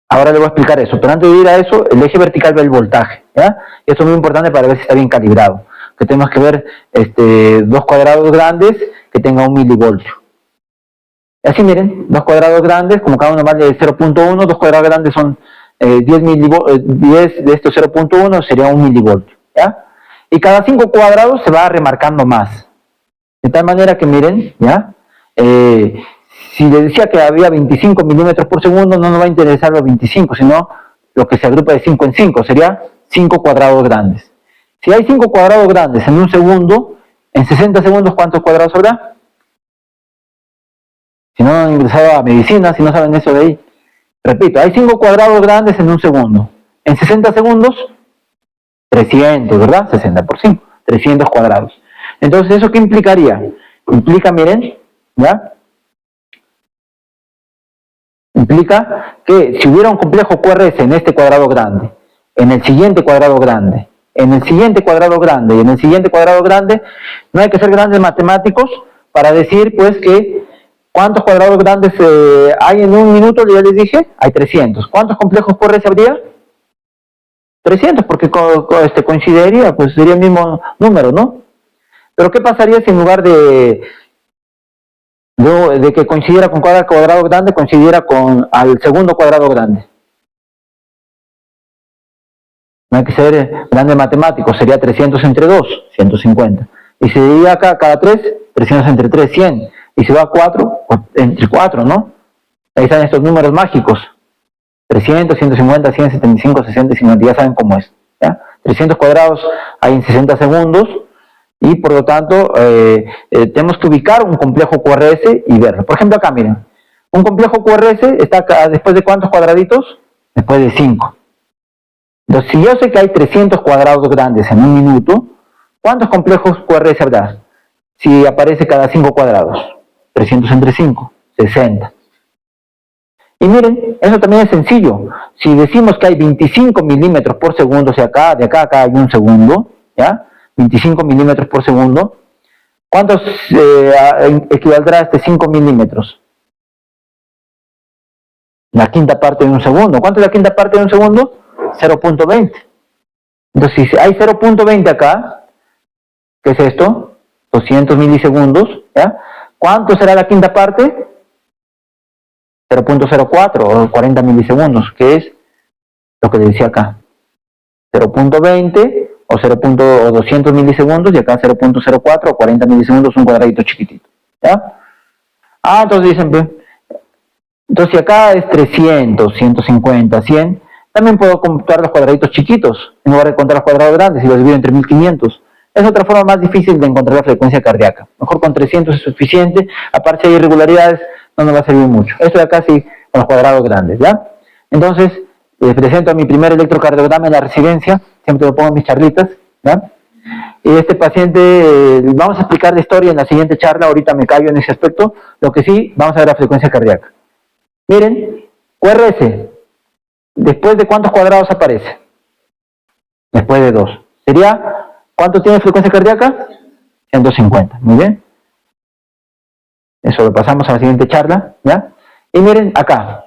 Ahora le voy a explicar eso, pero antes de ir a eso, el eje vertical ve el voltaje, ¿ya? Esto es muy importante para ver si está bien calibrado. Que tenemos que ver dos cuadrados grandes que tengan 1 milivoltio. Y así miren, dos cuadrados grandes, como cada uno vale 0.1, dos cuadrados grandes son 10 de estos 0.1 sería 1 milivoltio, ¿ya? Y cada 5 cuadrados se va remarcando más. De tal manera que miren, ¿ya? Si le decía que había 25 milímetros por segundo, no nos va a interesar los 25, sino lo que se agrupa de 5 en 5, sería 5 cuadrados grandes. Si hay 5 cuadrados grandes en un segundo, en 60 segundos, ¿cuántos cuadrados habrá? Si no han ingresado a medicina, si no saben eso de ahí. Repito, hay 5 cuadrados grandes en un segundo. En 60 segundos, 300, ¿verdad? 60 por 5, 300 cuadrados. Entonces, ¿eso qué implicaría? Implica, miren, ¿ya? Implica que si hubiera un complejo QRS en este cuadrado grande, en el siguiente cuadrado grande, en el siguiente cuadrado grande y en el siguiente cuadrado grande, no hay que ser grandes matemáticos para decir, pues, que ¿cuántos cuadrados grandes hay en un minuto? Ya les dije, hay 300. ¿Cuántos complejos QRS habría? 300, porque coincidiría, pues sería el mismo número, ¿no? Pero ¿qué pasaría si en lugar de que coincidiera con cada cuadrado grande, coincidiera con al segundo cuadrado grande? No hay que ser grande matemático, sería 300 entre 2, 150. Y si divide acá cada 3, 300 entre 3, 100. Y si va a 4, entre 4, ¿no? Ahí están estos números mágicos. 300, 150, 100, 75, 60 y 50, ya saben cómo es, ¿ya? 300 cuadrados hay en 60 segundos y por lo tanto tenemos que ubicar un complejo QRS y verlo. Por ejemplo acá, miren, un complejo QRS está acá, ¿después de cuántos cuadraditos? Después de 5. Entonces, si yo sé que hay 300 cuadrados grandes en un minuto, ¿cuántos complejos QRS habrá? Si aparece cada 5 cuadrados, 300 entre 5, 60. Y miren, eso también es sencillo. Si decimos que hay 25 milímetros por segundo, o sea, de acá a acá hay un segundo, ¿ya? 25 milímetros por segundo. ¿Cuántos equivaldrá a este 5 milímetros? La quinta parte de un segundo. ¿Cuánto es la quinta parte de un segundo? 0.20. Entonces, si hay 0.20 acá, ¿qué es esto? 200 milisegundos, ¿ya? ¿Cuánto será la quinta parte? 0.04 o 40 milisegundos, que es lo que le decía acá. 0.20 o 200 milisegundos, y acá 0.04 o 40 milisegundos, un cuadradito chiquitito, ¿ya? Entonces dicen, entonces si acá es 300, 150, 100, también puedo contar los cuadraditos chiquitos, en lugar de contar los cuadrados grandes, y los divido entre 1500. Es otra forma más difícil de encontrar la frecuencia cardíaca. Mejor con 300 es suficiente, aparte si hay irregularidades, no nos va a servir mucho. Esto de acá sí, con los cuadrados grandes, ¿ya? Entonces, les presento a mi primer electrocardiograma en la residencia, siempre lo pongo en mis charlitas, ¿ya? Y este paciente, vamos a explicar la historia en la siguiente charla, ahorita me callo en ese aspecto, lo que sí, vamos a ver la frecuencia cardíaca. Miren, QRS, ¿después de cuántos cuadrados aparece? Después de 2. Sería, ¿cuánto tiene frecuencia cardíaca? 150, muy bien. Eso lo pasamos a la siguiente charla, ¿ya? Y miren, acá,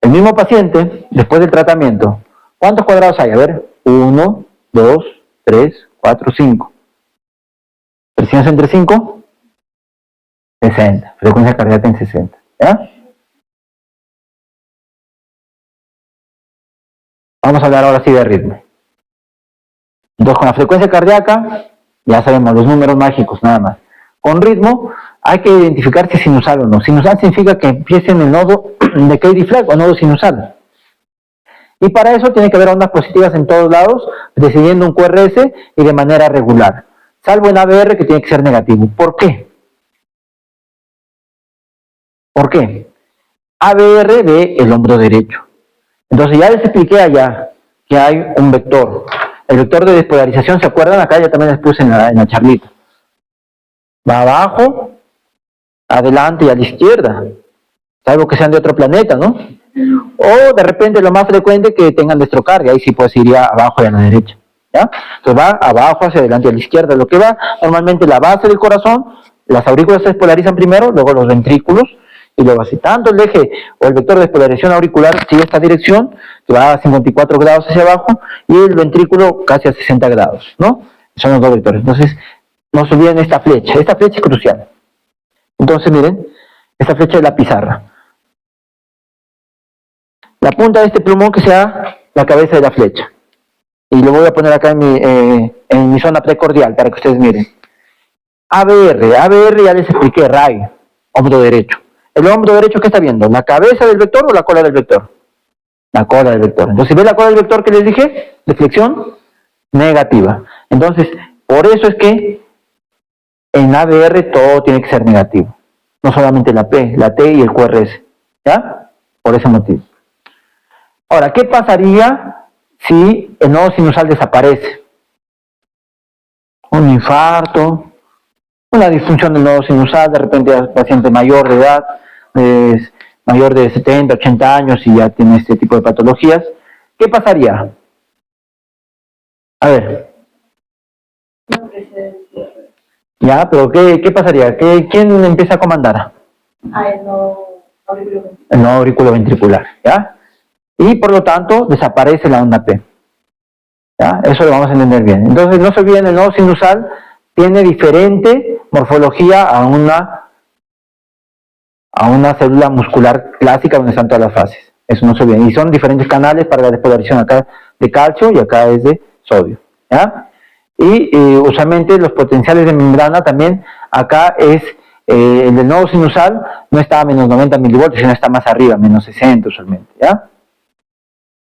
el mismo paciente, después del tratamiento, ¿cuántos cuadrados hay? A ver, 1, 2, 3, 4, 5. Presiones entre 5, 60. Frecuencia cardíaca en 60, ¿ya? Vamos a hablar ahora sí de ritmo. Entonces, con la frecuencia cardíaca, ya sabemos los números mágicos, nada más. Con ritmo, hay que identificar si es sinusal o no. Sinusal significa que empiece en el nodo de Cady Flag o nodo sinusal. Y para eso tiene que haber ondas positivas en todos lados, decidiendo un QRS y de manera regular. Salvo en ABR, que tiene que ser negativo. ¿Por qué? ¿Por qué? ABR ve el hombro derecho. Entonces ya les expliqué allá que hay un vector. El vector de despolarización, ¿se acuerdan? Acá ya también les puse en la charlita. Va abajo, adelante y a la izquierda. Salvo que sean de otro planeta, ¿no? O de repente lo más frecuente es que tengan destrocardia, ahí sí pues iría abajo y a la derecha, ¿ya? Entonces va abajo, hacia adelante y a la izquierda. Lo que va normalmente la base del corazón, las aurículas se despolarizan primero, luego los ventrículos, y luego así. Tanto el eje o el vector de despolarización auricular sigue esta dirección, que va a 54 grados hacia abajo, y el ventrículo casi a 60 grados, ¿no? Son los dos vectores. Entonces, no se olviden esta flecha es crucial. Entonces, miren, esta flecha es la pizarra. La punta de este plumón que sea la cabeza de la flecha. Y lo voy a poner acá en mi zona precordial para que ustedes miren. ABR ya les expliqué, RAI, hombro derecho. ¿El hombro derecho qué está viendo? ¿La cabeza del vector o la cola del vector? La cola del vector. Entonces, si ve la cola del vector que les dije, de flexión negativa. Entonces, por eso es que en ABR todo tiene que ser negativo. No solamente la P, la T y el QRS. ¿Ya? Por ese motivo. Ahora, ¿qué pasaría si el nodo sinusal desaparece? Un infarto, una disfunción del nodo sinusal, de repente el paciente mayor de edad, mayor de 70, 80 años y ya tiene este tipo de patologías. ¿Qué pasaría? A ver. Ya, pero ¿qué pasaría? ¿Quién empieza a comandar? El nodo auriculoventricular. El nodo auriculoventricular, ¿ya? Y por lo tanto desaparece la onda P. ¿Ya? Eso lo vamos a entender bien. Entonces no se olviden, el nodo sinusal tiene diferente morfología a una célula muscular clásica donde están todas las fases. Eso no se olviden. Y son diferentes canales para la despolarización, acá de calcio y acá es de sodio. ¿Ya? Y usualmente los potenciales de membrana también, acá es el del nodo sinusal no está a menos 90 milivoltios, sino está más arriba, menos 60 usualmente. ¿Ya?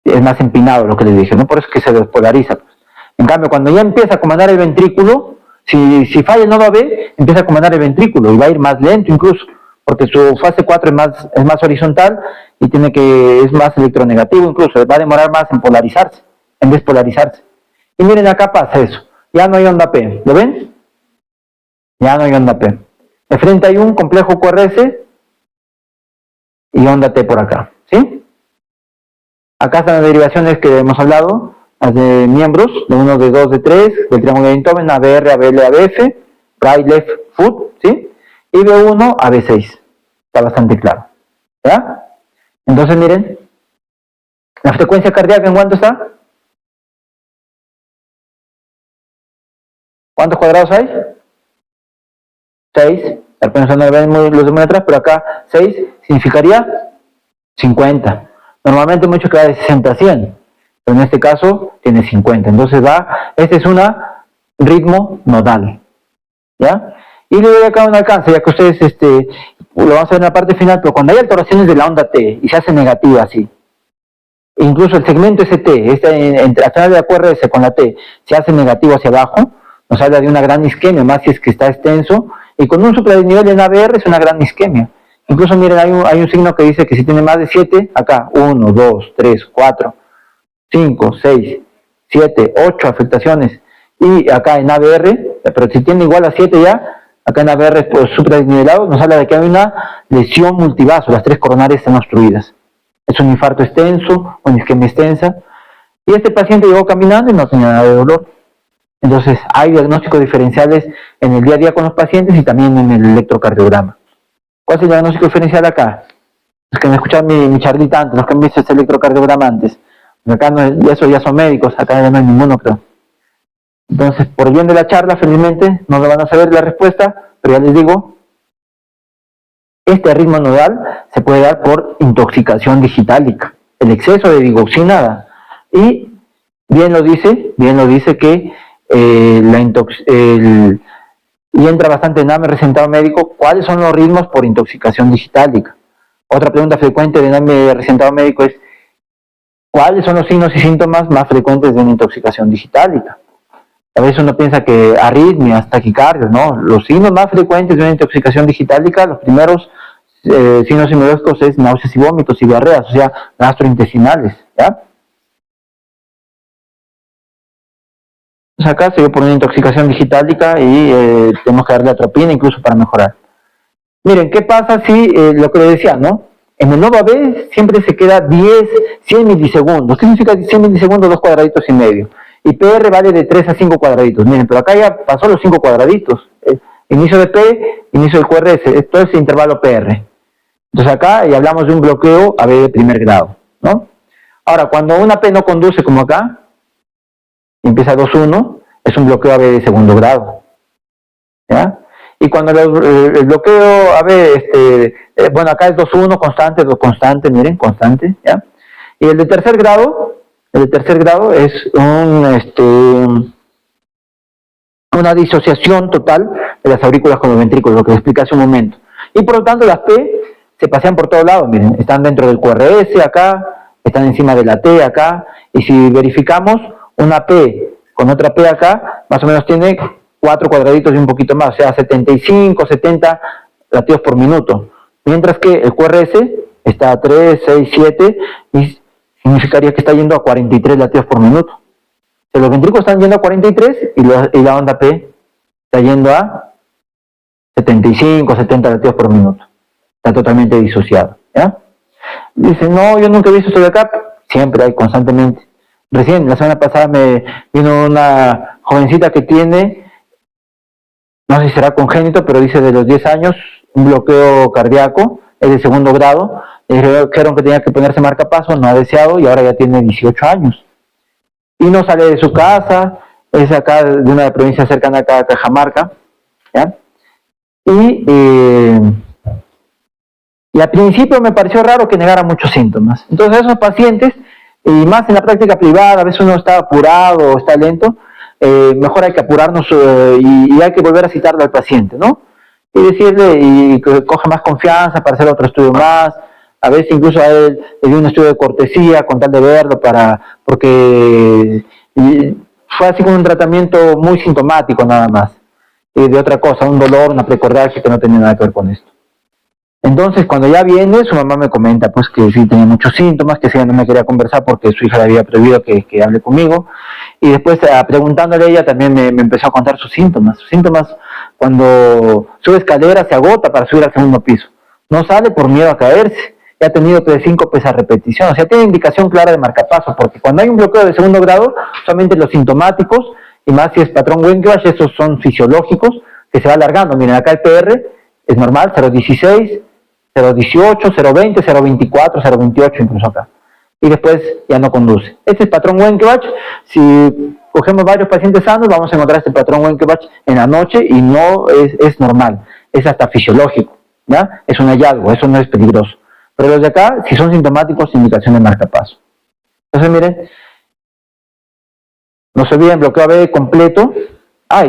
Es más empinado lo que les dije, ¿no? Por eso es que se despolariza. Pues. En cambio, cuando ya empieza a comandar el ventrículo, si falla el nodo AB, empieza a comandar el ventrículo y va a ir más lento incluso, porque su fase 4 es más horizontal y es más electronegativo incluso, va a demorar más en polarizarse, en despolarizarse. Y miren, acá pasa eso, ya no hay onda P, ¿lo ven? Ya no hay onda P. De frente hay un complejo QRS y onda T por acá, ¿sí? Acá están las derivaciones que hemos hablado, las de miembros, de 1, de 2, de 3, del triángulo de Einthoven, ABR, ABL, ABF, right, left, foot, ¿sí? Y B1, AB6. Está bastante claro, ¿ya? Entonces, miren, la frecuencia cardíaca, ¿en cuánto está? ¿Cuántos cuadrados hay? 6. Apenas no ven los de muy atrás, pero acá 6 significaría 50. Normalmente mucho que va de 60 a 100, pero en este caso tiene 50. Entonces este es un ritmo nodal, ¿ya? Y le doy acá un alcance, ya que ustedes lo vamos a ver en la parte final, pero cuando hay alteraciones de la onda T y se hace negativa así, incluso el segmento ST, entre la zona de QRS con la T, se hace negativo hacia abajo, nos habla de una gran isquemia, más si es que está extenso, y con un supradesnivel en ABR es una gran isquemia. Incluso miren, hay un signo que dice que si tiene más de 7, acá 1, 2, 3, 4, 5, 6, 7, 8 afectaciones, y acá en ABR, pero si tiene igual a 7 ya, acá en ABR pues, supradesnivelado, nos habla de que hay una lesión multivaso, las 3 coronarias están obstruidas. Es un infarto extenso, una isquemia extensa, y este paciente llegó caminando y no tenía nada de dolor. Entonces, hay diagnósticos diferenciales en el día a día con los pacientes y también en el electrocardiograma. ¿Cuál es el diagnóstico diferencial acá? Los que me escuchan mi charlita antes, los que han visto este electrocardiograma antes. Acá no, esos ya son médicos, acá ya no hay ninguno, creo. Entonces, por bien de la charla, felizmente, no lo van a saber la respuesta, pero ya les digo, este ritmo nodal se puede dar por intoxicación digitálica, el exceso de digoxina, y bien lo dice que y entra bastante en AME recetado médico, ¿cuáles son los ritmos por intoxicación digitálica? Otra pregunta frecuente de AME recetado médico es, ¿cuáles son los signos y síntomas más frecuentes de una intoxicación digitálica? A veces uno piensa que arritmias, taquicardias, ¿no? Los signos más frecuentes de una intoxicación digitálica, los primeros signos inmunológicos es náuseas y vómitos y diarreas, o sea, gastrointestinales, ¿ya? Pues acá se dio por una intoxicación digitálica y tenemos que darle atropina incluso para mejorar. Miren, ¿qué pasa si, lo que les decía, ¿no? En el nodo AB siempre se queda 100 milisegundos. ¿Qué significa 100 milisegundos? 2 cuadraditos y medio. Y PR vale de 3 a 5 cuadraditos. Miren, pero acá ya pasó los 5 cuadraditos. Inicio de P, inicio del QRS, todo ese intervalo PR. Entonces acá ya hablamos de un bloqueo AB de primer grado, ¿no? Ahora, cuando una P no conduce como acá, empieza 2-1, es un bloqueo AB de segundo grado, ¿ya? Y cuando el bloqueo AB, bueno, acá es 2-1, constante, miren, constante, ¿ya? Y el de tercer grado es una disociación total de las aurículas con los ventrículos, lo que les expliqué hace un momento. Y por lo tanto las P se pasean por todos lados, miren, están dentro del QRS acá, están encima de la T acá, y si verificamos, una P con otra P acá, más o menos tiene 4 cuadraditos y un poquito más, o sea, 75, 70 latidos por minuto. Mientras que el QRS está a 3, 6, 7, y significaría que está yendo a 43 latidos por minuto. O sea, los ventrículos están yendo a 43 y la onda P está yendo a 75, 70 latidos por minuto. Está totalmente disociado, ¿ya? Dice, no, yo nunca he visto esto de acá. Siempre hay, constantemente. Recién, la semana pasada me vino una jovencita que tiene, no sé si será congénito, pero dice de los 10 años, un bloqueo cardíaco, es de segundo grado, le dijeron que tenía que ponerse marcapasos, no ha deseado y ahora ya tiene 18 años. Y no sale de su casa, es acá de una provincia cercana acá a Cajamarca, ¿ya? Y al principio me pareció raro que negara muchos síntomas. Entonces esos pacientes, y más en la práctica privada, a veces uno está apurado o está lento, mejor hay que apurarnos y hay que volver a citarle al paciente, ¿no? Y decirle, y que coja más confianza para hacer otro estudio más, a veces incluso a él le dio un estudio de cortesía con tal de verlo, porque fue así como un tratamiento muy sintomático nada más, y de otra cosa, un dolor, una precordialgia que no tenía nada que ver con esto. Entonces, cuando ya viene, su mamá me comenta pues que sí tenía muchos síntomas, que sí no me quería conversar porque su hija le había prohibido que hable conmigo. Y después, preguntándole a ella, también me empezó a contar sus síntomas. Sus síntomas, cuando sube escaleras, se agota para subir al segundo piso. No sale por miedo a caerse. y ha tenido presíncopes a repetición. O sea, tiene indicación clara de marcapaso, porque cuando hay un bloqueo de segundo grado, solamente los sintomáticos, y más si es patrón Wenckebach, estos son fisiológicos, que se va alargando. Miren, acá el PR es normal, 0,16, 0,18, 0,20, 0,24, 0,28 incluso acá. Y después ya no conduce. Este es patrón Wenckebach. Si cogemos varios pacientes sanos, vamos a encontrar este patrón Wenckebach en la noche y no es normal, es hasta fisiológico, ¿ya? Es un hallazgo, eso no es peligroso. Pero los de acá, si son sintomáticos, indicación de marcapaso. Entonces, miren, no se olviden bloqueo AB completo.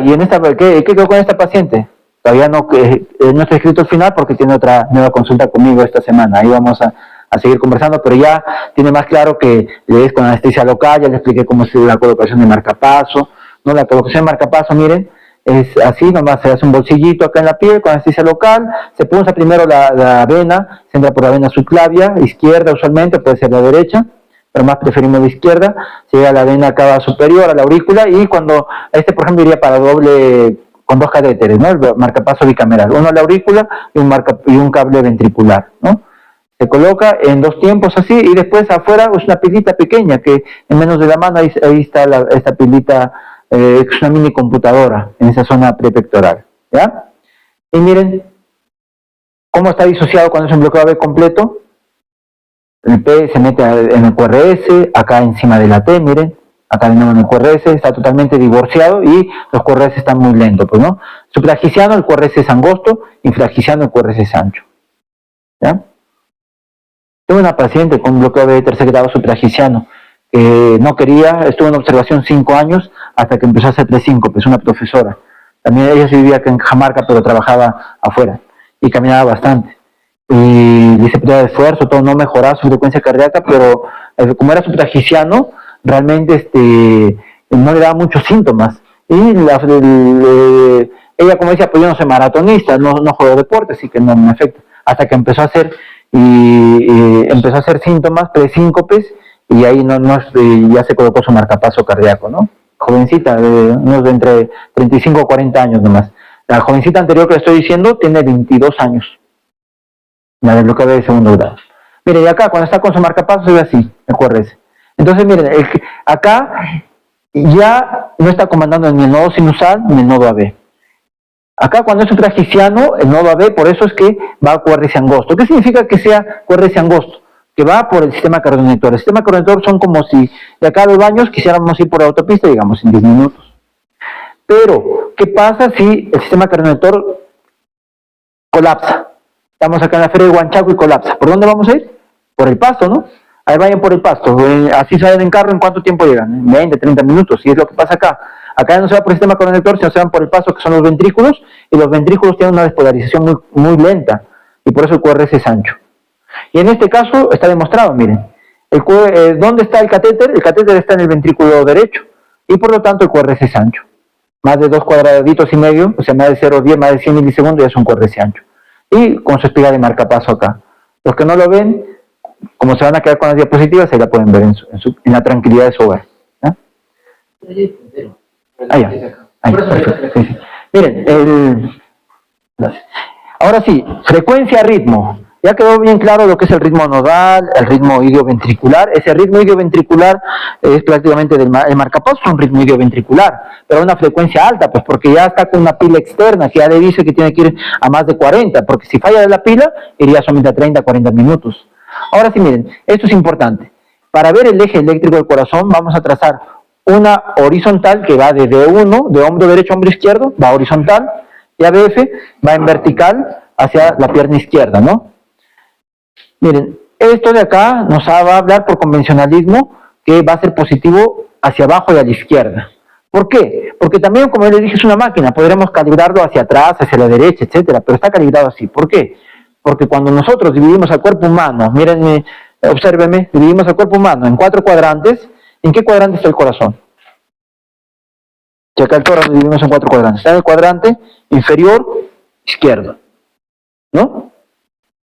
Y en esta, ¿qué quedó con esta paciente? Todavía no está escrito el final porque tiene otra nueva consulta conmigo esta semana. Ahí vamos a seguir conversando, pero ya tiene más claro que le es con anestesia local. Ya le expliqué cómo es la colocación de marcapaso. No, la colocación de marcapaso, miren, es así, nomás se hace un bolsillito acá en la piel con anestesia local, se punza primero la vena, se entra por la vena subclavia, izquierda usualmente, puede ser la derecha, pero más preferimos la izquierda, se llega a la vena cava superior, a la aurícula, y cuando, por ejemplo iría para doble, con dos catéteres, ¿no? El marcapaso bicameral, uno a la aurícula y un cable ventricular, ¿no? Se coloca en dos tiempos así, y después afuera es una pilita pequeña, que en menos de la mano, ahí está esta pilita, es una mini computadora, en esa zona prepectoral, ¿ya? Y miren, ¿cómo está disociado cuando es un bloqueo AB completo? El P se mete en el QRS, acá encima de la T, miren, acá tenemos en el QRS, está totalmente divorciado y los QRS están muy lentos, pues, ¿no? Supragiciano, el QRS es angosto, infragiciano, el QRS es ancho, ¿ya? Tengo una paciente con un bloqueo de tercer grado supragiciano que no quería, estuvo en observación 5 años hasta que empezó a hacer presíncopes, es una profesora. También ella se vivía acá en Cajamarca, pero trabajaba afuera y caminaba bastante. Y le hice prueba de esfuerzo, todo, no mejoraba su frecuencia cardíaca, pero como era supragiciano, realmente no le daba muchos síntomas. Y ella, como decía, pues yo no soy maratonista, no juego deporte, así que no me afecta. Hasta que empezó a hacer síntomas, presíncopes, y ahí ya se colocó su marcapaso cardíaco, ¿no? Jovencita, unos de entre 35 o 40 años nomás. La jovencita anterior que le estoy diciendo tiene 22 años. La del bloqueo de segundo grado. Miren, y acá cuando está con su marcapaso se ve así, el QRS. Entonces miren, acá ya no está comandando ni el nodo sinusal ni el nodo AB. Acá cuando es supragiciano, el nodo AB, por eso es que va a QRS angosto. ¿Qué significa que sea QRS angosto? Que va por el sistema cardionetor. El sistema cardionetor son como si de acá a 2 años quisiéramos ir por la autopista, digamos, en 10 minutos. Pero, ¿qué pasa si el sistema cardionetor colapsa? Estamos acá en la feria de Huanchaco y colapsa. ¿Por dónde vamos a ir? Por el pasto, ¿no? Ahí vayan por el pasto. Así salen en carro, ¿en cuánto tiempo llegan? En 20, 30 minutos. Y es lo que pasa acá. Acá no se va por el sistema cardionetor, sino se van por el pasto, que son los ventrículos, y los ventrículos tienen una despolarización muy, muy lenta, y por eso el QRS es ancho. Y en este caso está demostrado, miren, ¿dónde está el catéter? El catéter está en el ventrículo derecho, y por lo tanto el QRS es ancho. Más de 2 cuadraditos y medio, o sea, más de 0,10, más de 100 milisegundos, ya es un QRS ancho. Y con su espiga de marcapaso acá. Los que no lo ven, como se van a quedar con las diapositivas, ahí la pueden ver en la tranquilidad de su hogar. ¿Ya? Ya. Ahí, perfecto. Sí. Miren, ahora sí, frecuencia, ritmo. Ya quedó bien claro lo que es el ritmo nodal, el ritmo idioventricular. Ese ritmo idioventricular es prácticamente el marcapaso, es un ritmo idioventricular, pero a una frecuencia alta, pues porque ya está con una pila externa que ya le dice que tiene que ir a más de 40, porque si falla de la pila, iría solamente a 30, 40 minutos. Ahora sí, miren, esto es importante. Para ver el eje eléctrico del corazón, vamos a trazar una horizontal que va de D1, de hombro derecho a hombro izquierdo, va horizontal, y ABF va en vertical hacia la pierna izquierda, ¿no? Miren, esto de acá nos va a hablar por convencionalismo que va a ser positivo hacia abajo y a la izquierda. ¿Por qué? Porque también, como les dije, es una máquina, podremos calibrarlo hacia atrás, hacia la derecha, etcétera, pero está calibrado así. ¿Por qué? Porque cuando nosotros dividimos al cuerpo humano, miren, obsérvenme, dividimos al cuerpo humano en 4 cuadrantes, ¿en qué cuadrante está el corazón? Si acá el tórax lo dividimos en 4 cuadrantes, está en el cuadrante inferior izquierdo, ¿no?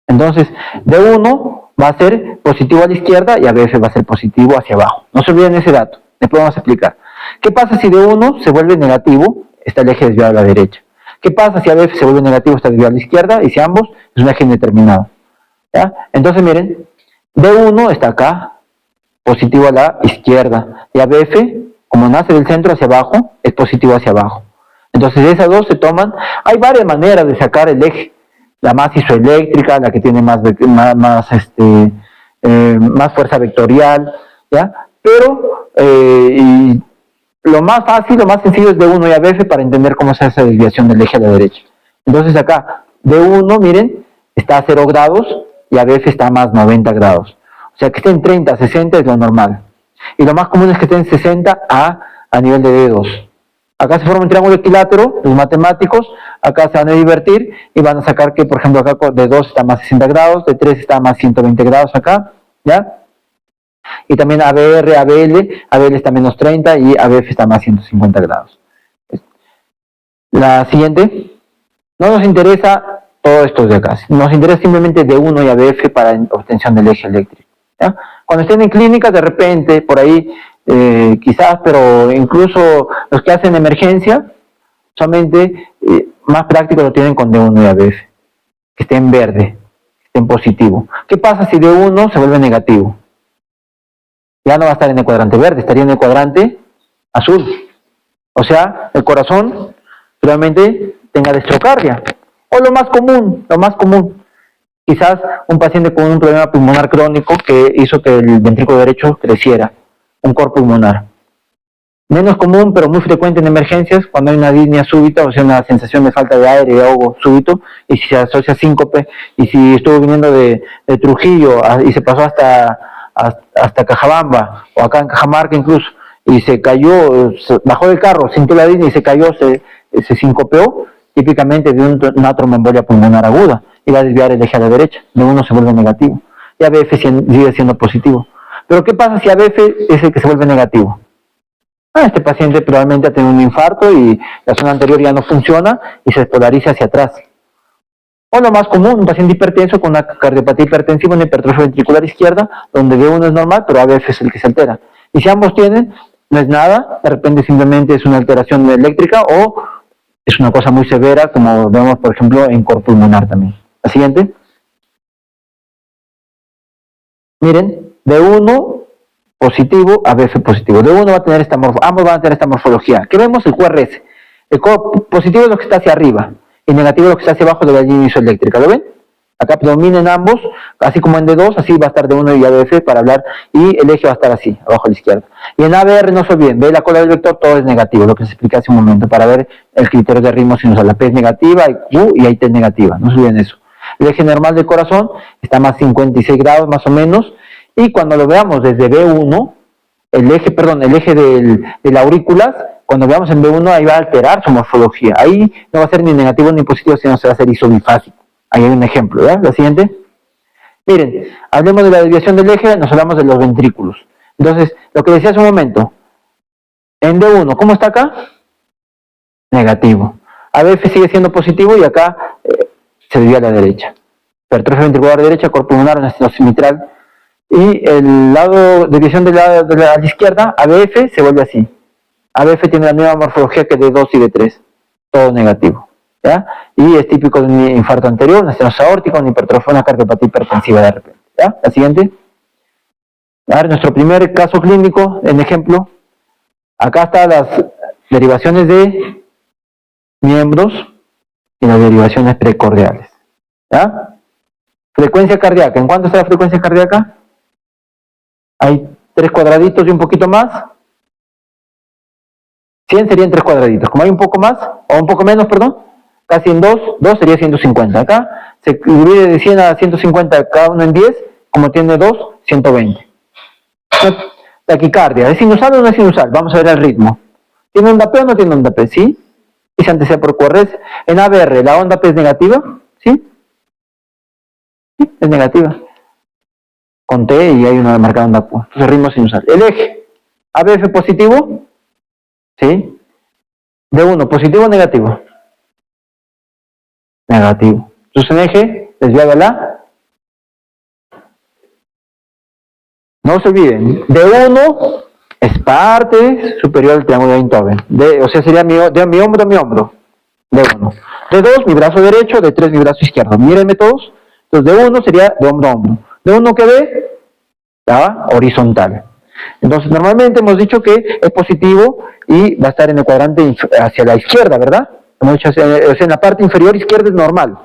Entonces, D1 va a ser positivo a la izquierda y ABF va a ser positivo hacia abajo. No se olviden ese dato, después vamos a explicar. ¿Qué pasa si D1 se vuelve negativo? Está el eje desviado a la derecha. ¿Qué pasa si ABF se vuelve negativo? Está desviado a la izquierda, y si ambos, es un eje indeterminado. ¿ya? Entonces miren, D1 está acá, positivo a la izquierda, y ABF, como nace del centro hacia abajo, es positivo hacia abajo. Entonces esas dos se toman. Hay varias maneras de sacar el eje, la más isoeléctrica, la que tiene más fuerza vectorial, ¿ya? Pero y lo más fácil, lo más sencillo es D1 y ABF para entender cómo se hace esa desviación del eje a la derecha. Entonces acá, D1, miren, está a 0 grados y ABF está a más 90 grados. O sea que esté en 30, 60 es lo normal. Y lo más común es que esté en 60 a nivel de D2. Acá se forma un triángulo equilátero, los matemáticos, acá se van a divertir y van a sacar que, por ejemplo, acá de 2 está a más 60 grados, de 3 está a más 120 grados acá, ¿ya? Y también ABR, ABL está a menos 30 y ABF está a más 150 grados. La siguiente, no nos interesa todo esto de acá, nos interesa simplemente D1 y ABF para obtención del eje eléctrico, ¿ya? Cuando estén en clínicas, de repente, por ahí, quizás, pero incluso los que hacen emergencia, solamente más práctico lo tienen con D1 y ABF, que esté en verde, que esté en positivo. ¿Qué pasa si D1 se vuelve negativo? Ya no va a estar en el cuadrante verde, estaría en el cuadrante azul. O sea, el corazón realmente tenga destrocardia. O lo más común, quizás un paciente con un problema pulmonar crónico que hizo que el ventrículo derecho creciera, un cor pulmonar. Menos común, pero muy frecuente en emergencias, cuando hay una disnea súbita, o sea, una sensación de falta de aire, de ahogo súbito, y si se asocia a síncope, y si estuvo viniendo de Trujillo y se pasó hasta Cajabamba, o acá en Cajamarca incluso, y se cayó, bajó del carro, sintió la disnea y se cayó, se sincopeó, típicamente de una tromboembolia pulmonar aguda, y va a desviar el eje a la derecha, D1 se vuelve negativo, y ABF sigue siendo positivo. Pero ¿qué pasa si ABF es el que se vuelve negativo? Este paciente probablemente ha tenido un infarto y la zona anterior ya no funciona y se despolariza hacia atrás. O lo más común, un paciente hipertenso con una cardiopatía hipertensiva, una hipertrofia ventricular izquierda, donde D1 es normal, pero ABF es el que se altera. Y si ambos tienen, no es nada, de repente simplemente es una alteración eléctrica o es una cosa muy severa, como vemos, por ejemplo, en cor pulmonar también. La siguiente. Miren, D1 positivo, ABF positivo. D1 va a tener ambos van a tener esta morfología. ¿Qué vemos? El QRS. El positivo es lo que está hacia arriba y negativo es lo que está hacia abajo de la línea isoeléctrica. ¿Lo ven? Acá predominan ambos, así como en D2, así va a estar D1 y ABF para hablar, y el eje va a estar así, abajo a la izquierda. Y en ABR no se olviden, ve la cola del vector, todo es negativo, lo que se expliqué hace un momento, para ver el criterio de ritmo sinusal. La P es negativa, hay Q y hay T es negativa, no se olviden eso. El eje normal del corazón está a más 56 grados más o menos, y cuando lo veamos desde B1, el eje de aurículas, cuando veamos en B1, ahí va a alterar su morfología. Ahí no va a ser ni negativo ni positivo, sino se va a hacer isobifásico. Ahí hay un ejemplo, ¿ya? La siguiente. Miren, hablemos de la desviación del eje, nos hablamos de los ventrículos. Entonces, lo que decía hace un momento, en D1, ¿cómo está acá? Negativo. ABF sigue siendo positivo y acá se desvía a la derecha. Hipertrofia ventricular derecha, cor pulmonar, una estenosis mitral. Y el lado de visión de la izquierda, ABF se vuelve así. ABF tiene la misma morfología que D2 y D3, todo negativo, ¿ya? Y es típico de un infarto anterior, una estenosis aórtica, una hipertrofia, una cardiopatía hipertensiva de repente, ¿ya? La siguiente. A ver, nuestro primer caso clínico, en ejemplo, acá están las derivaciones de miembros y las derivaciones precordiales, ¿ya? Frecuencia cardíaca, ¿en cuánto está la frecuencia cardíaca? Hay 3 cuadraditos y un poquito más. 100 serían 3 cuadraditos. Como hay un poco más, o un poco menos, perdón, casi en 2 sería 150. Acá se divide de 100 a 150 cada uno en 10, como tiene 2, 120. Taquicardia, ¿es sinusal o no es sinusal? Vamos a ver el ritmo. ¿Tiene onda P o no tiene onda P? ¿Sí? Y se antecede por QRS. En ABR, ¿la onda P es negativa? ¿Sí? Sí, es negativa. Con T y hay una marcada onda Q. Entonces ritmo sinusal. El eje, ABF positivo, ¿sí? D1, positivo o negativo. Negativo. Entonces en eje, desviado a la. No se olviden, D1 es parte superior del triángulo de Einthoven. O sea, sería de mi hombro a mi hombro. D1. D2, mi brazo derecho, D3, mi brazo izquierdo. Mírenme todos. Entonces, de 1 sería de hombro a hombro. De 1 que ve, ¿ya? Horizontal. Entonces, normalmente hemos dicho que es positivo y va a estar en el cuadrante hacia la izquierda, ¿verdad? Hemos dicho, en la parte inferior izquierda es normal.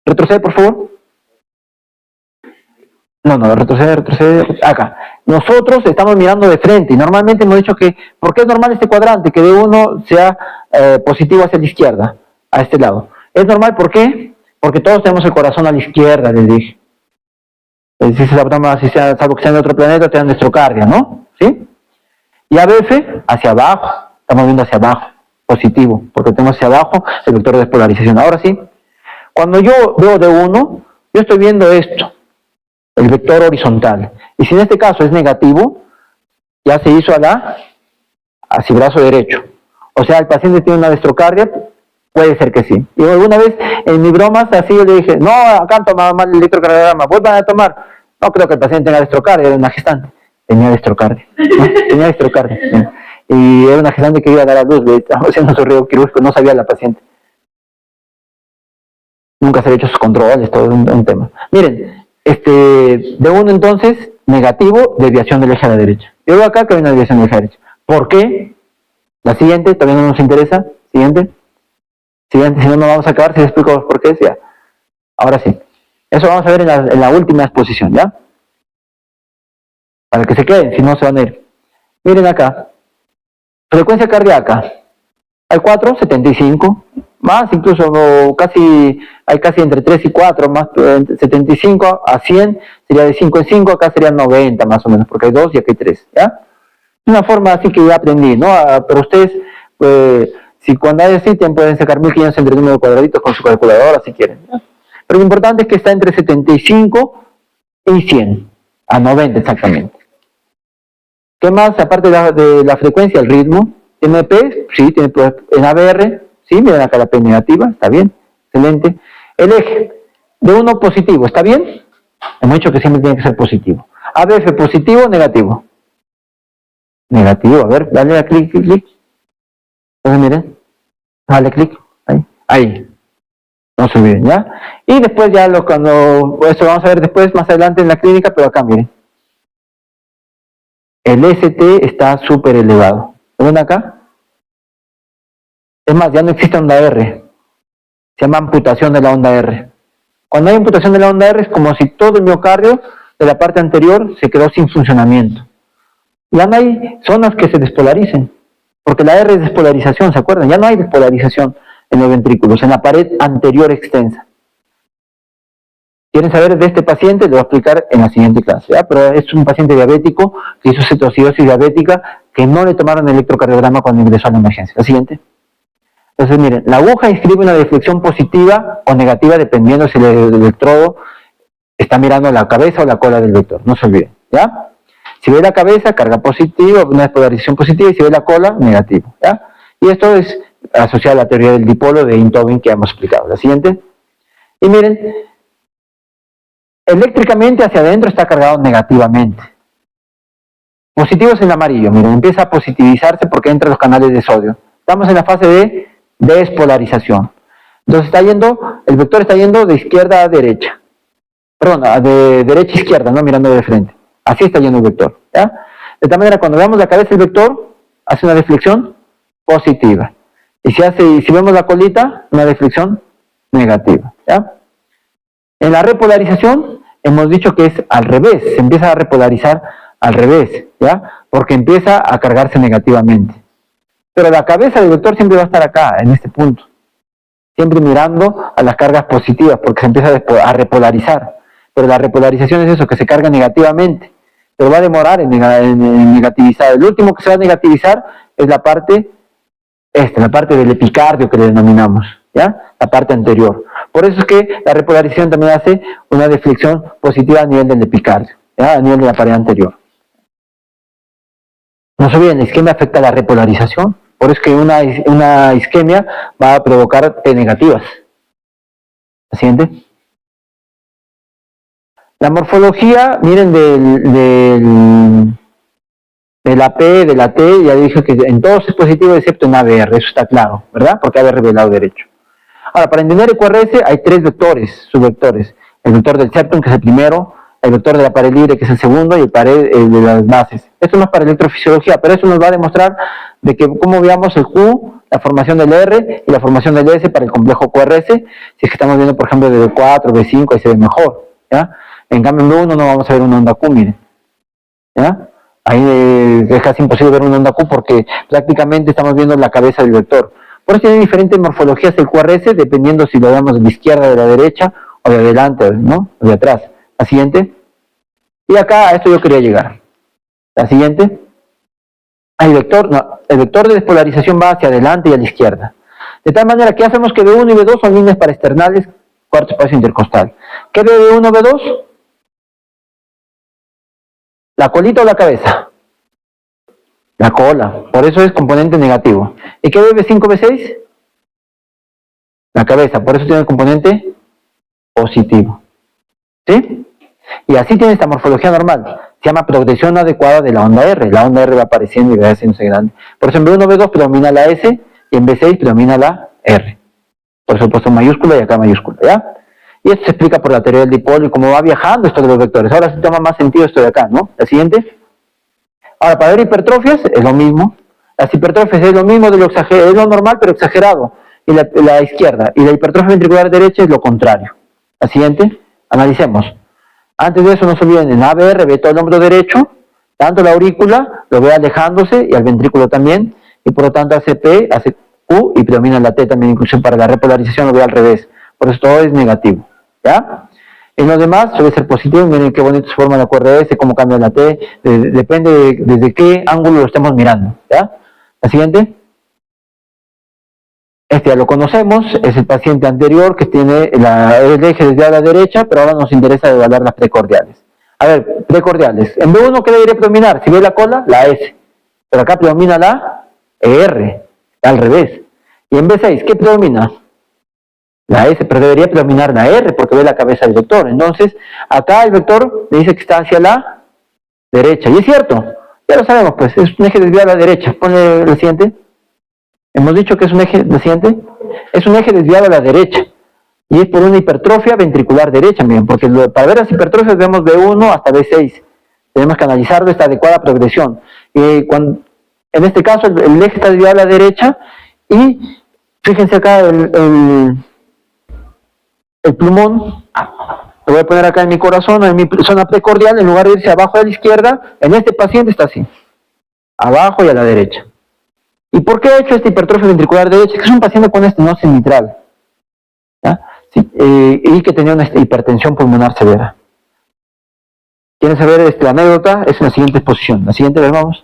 Retrocede, por favor. No, retrocede. Acá. Nosotros estamos mirando de frente y normalmente hemos dicho que, ¿por qué es normal este cuadrante? Que de 1 sea positivo hacia la izquierda, a este lado. Es normal, ¿por qué? Porque todos tenemos el corazón a la izquierda, les dije. Si se salvo que sea en otro planeta, te dan dextrocardia, ¿no? ¿Sí? Y ABF hacia abajo, estamos viendo hacia abajo, positivo, porque tenemos hacia abajo el vector de despolarización. Ahora sí, cuando yo veo de 1, yo estoy viendo esto, el vector horizontal. Y si en este caso es negativo, ya se hizo hacia el brazo derecho. O sea, el paciente tiene una dextrocardia, puede ser que sí. Y alguna vez en mis bromas así yo le dije, no, acá tomaba mal el electrocardiograma, vuelvan a tomar. No creo que el paciente tenga dextrocardia, era una gestante. Tenía dextrocardia. ¿No? Tenía dextrocardia. ¿Sí? Y era una gestante que iba a dar a luz, estaba haciendo su río quirúrgico, no sabía la paciente. Nunca se había hecho sus controles, todo un tema. Miren, de 1 entonces, negativo, desviación del eje a la derecha. Yo veo acá que hay una desviación del eje a la derecha. ¿Por qué? La siguiente, también no nos interesa. Siguiente, si no, no vamos a acabar, si les explico por qué, ya. Ahora sí. Eso vamos a ver en la última exposición, ¿ya? Para que se queden, si no se van a ir. Miren acá. Frecuencia cardíaca. Hay 4, 75. Más, incluso hay casi entre 3 y 4, más 75 a 100, sería de 5 en 5, acá serían 90 más o menos, porque hay 2 y aquí hay 3, ¿ya? Una forma así que ya aprendí, ¿no? Pero ustedes, si cuando hay así, pueden sacar 1500 entre número de cuadraditos con su calculadora si quieren, ¿ya? Pero lo importante es que está entre 75 y 100, a 90 exactamente. ¿Qué más? Aparte de la frecuencia, el ritmo. ¿Tiene P? Sí, tiene P. En ABR, sí, miren acá la P negativa, está bien, excelente. El eje, de 1 positivo, ¿está bien? Hemos dicho que siempre tiene que ser positivo. ABF, positivo o negativo. Negativo, a ver, dale a clic. Entonces miren, dale clic, ahí. No se olviden, ¿ya? Y después ya eso lo vamos a ver después, más adelante en la clínica, pero acá miren. El ST está súper elevado. ¿Lo ven acá? Es más, ya no existe onda R. Se llama amputación de la onda R. Cuando hay amputación de la onda R es como si todo el miocardio de la parte anterior se quedó sin funcionamiento. Ya no hay zonas que se despolaricen, porque la R es despolarización, ¿se acuerdan? Ya no hay despolarización en los ventrículos, en la pared anterior extensa. ¿Quieren saber de este paciente? Lo voy a explicar en la siguiente clase, ¿ya? Pero es un paciente diabético que hizo cetoacidosis diabética, que no le tomaron el electrocardiograma cuando ingresó a la emergencia. La siguiente. Entonces, miren, la aguja inscribe una deflexión positiva o negativa dependiendo si el electrodo está mirando la cabeza o la cola del vector. No se olviden, ¿ya? Si ve la cabeza, carga positiva, una despolarización positiva, y si ve la cola, negativo, ¿ya? Y esto es asociado a la teoría del dipolo de Einthoven que hemos explicado. La siguiente. Y miren, eléctricamente hacia adentro está cargado negativamente. Positivos en amarillo, miren, empieza a positivizarse porque entra los canales de sodio. Estamos en la fase de despolarización. Entonces el vector está yendo de izquierda a derecha. Perdón, de derecha a izquierda, no mirando de frente. Así está yendo el vector, ¿ya? De tal manera, cuando veamos la cabeza del vector, hace una deflexión positiva. Y si vemos la colita, una deflexión negativa, ¿ya? En la repolarización, hemos dicho que es al revés, se empieza a repolarizar al revés, ¿ya? Porque empieza a cargarse negativamente. Pero la cabeza del vector siempre va a estar acá, en este punto. Siempre mirando a las cargas positivas, porque se empieza a repolarizar. Pero la repolarización es eso, que se carga negativamente. Pero va a demorar en negativizar. El último que se va a negativizar es la parte del epicardio que le denominamos, ¿ya? La parte anterior. Por eso es que la repolarización también hace una deflexión positiva a nivel del epicardio, ¿ya? A nivel de la pared anterior. No se olviden, la isquemia afecta a la repolarización. Por eso es que una isquemia va a provocar P negativas. ¿La siguiente? La morfología, miren, de la P, de la T, ya dije que en todos es positivo excepto en ABR, eso está claro, ¿verdad? Porque ABR del lado derecho. Ahora, para entender el QRS hay 3 vectores, subvectores. el vector del septum, que es el primero, el vector de la pared libre, que es el segundo, y el pared de las bases. Esto no es para electrofisiología, pero eso nos va a demostrar de que cómo veamos el Q, la formación del R y la formación del S para el complejo QRS, si es que estamos viendo, por ejemplo, de B4, B5, ahí se ve mejor, ¿ya? En cambio, en B1 no vamos a ver una onda Q, miren, ¿ya? Ahí es casi imposible ver una onda Q porque prácticamente estamos viendo la cabeza del vector. Por eso tiene diferentes morfologías el QRS, dependiendo si lo vemos de la izquierda, de la derecha, o de adelante, ¿no? O de atrás. La siguiente. Y acá a esto yo quería llegar. La siguiente. El vector de despolarización va hacia adelante y a la izquierda. De tal manera que hacemos que B1 y B2 son líneas paraesternales, cuarto espacio intercostal. ¿Qué ve B1, B2? ¿La colita o la cabeza? La cola. Por eso es componente negativo. ¿Y qué ve B5, B6? La cabeza. Por eso tiene el componente positivo. ¿Sí? Y así tiene esta morfología normal. Se llama progresión adecuada de la onda R. La onda R va apareciendo y va haciéndose grande. Por eso en B1, B2 predomina la S y en B6 predomina la R. Por eso he puesto mayúscula y acá mayúscula, ¿ya? Y esto se explica por la teoría del dipolo y cómo va viajando esto de los vectores. Ahora sí toma más sentido esto de acá, ¿no? La siguiente. Ahora, para ver hipertrofias es lo mismo. Las hipertrofias es lo mismo de lo exagerado, es lo normal pero exagerado. Y la izquierda. Y la hipertrofia ventricular derecha es lo contrario. La siguiente. Analicemos. Antes de eso no se olviden, en ABR ve todo el hombro derecho, tanto la aurícula lo ve alejándose y al ventrículo también, y por lo tanto hace P, hace Q y predomina la T también, incluso para la repolarización lo ve al revés. Por eso todo es negativo, ¿ya? En los demás suele ser positivo. Miren qué bonito se forma la cuerda S, cómo cambia la T, depende desde qué ángulo lo estemos mirando, ¿ya? La siguiente. Este ya lo conocemos, es el paciente anterior que tiene el eje desviado a la derecha, pero ahora nos interesa evaluar las precordiales. A ver, precordiales. En B1, ¿qué debería predominar? Si ve la cola, la S. Pero acá predomina la R, al revés. Y en B6, ¿qué predomina? La S, pero debería predominar la R, porque ve la cabeza del vector. Entonces, acá el vector me dice que está hacia la derecha. Y es cierto, ya lo sabemos, pues, es un eje desviado a la derecha. Ponle el siguiente. Hemos dicho que es un eje, ¿lo siguiente? Es un eje desviado a la derecha. Y es por una hipertrofia ventricular derecha, miren, porque para ver las hipertrofias vemos B1 hasta B6. Tenemos que analizar esta adecuada progresión. En este caso el eje está desviado a la derecha y fíjense acá el plumón, lo voy a poner acá en mi corazón, en mi zona precordial, en lugar de irse abajo a la izquierda, en este paciente está así, abajo y a la derecha. ¿Y por qué ha hecho esta hipertrofia ventricular derecha? Que es un paciente con estenosis mitral, ¿ya? Sí, y que tenía una hipertensión pulmonar severa. ¿Quieren saber la anécdota? Es en la siguiente exposición. La siguiente, vamos.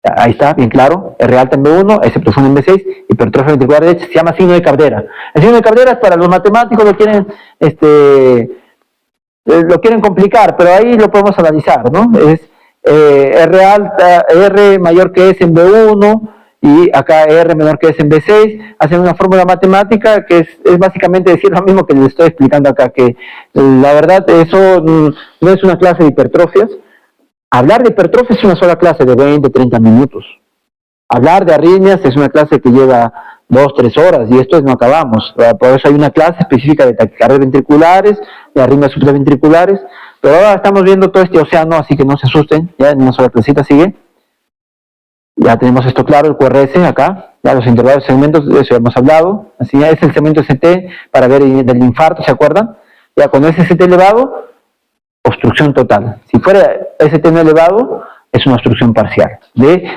Ahí está, bien claro. R alta en B1, S profunda en B6, hipertrofia ventricular derecha, se llama signo de Cabrera. El signo de Cabrera es para los matemáticos, lo quieren complicar, pero ahí lo podemos analizar, ¿no? Es R alta, R mayor que S en B1, y acá R menor que S en B6, hacen una fórmula matemática que es básicamente decir lo mismo que les estoy explicando acá, que la verdad eso no es una clase de hipertrofias. Hablar de hipertrofias es una sola clase de 20, 30 minutos. Hablar de arritmias es una clase que lleva 2, 3 horas, y esto no acabamos. Por eso hay una clase específica de taquicardias ventriculares, de arritmias supraventriculares, pero ahora estamos viendo todo este océano, así que no se asusten, ya en una sola clasita sigue. Ya tenemos esto claro, el QRS acá, ya los intervalos de segmentos, de eso ya hemos hablado. Así ya es el segmento ST para ver del infarto, ¿se acuerdan? Ya con ese ST elevado, obstrucción total. Si fuera ST no elevado, es una obstrucción parcial.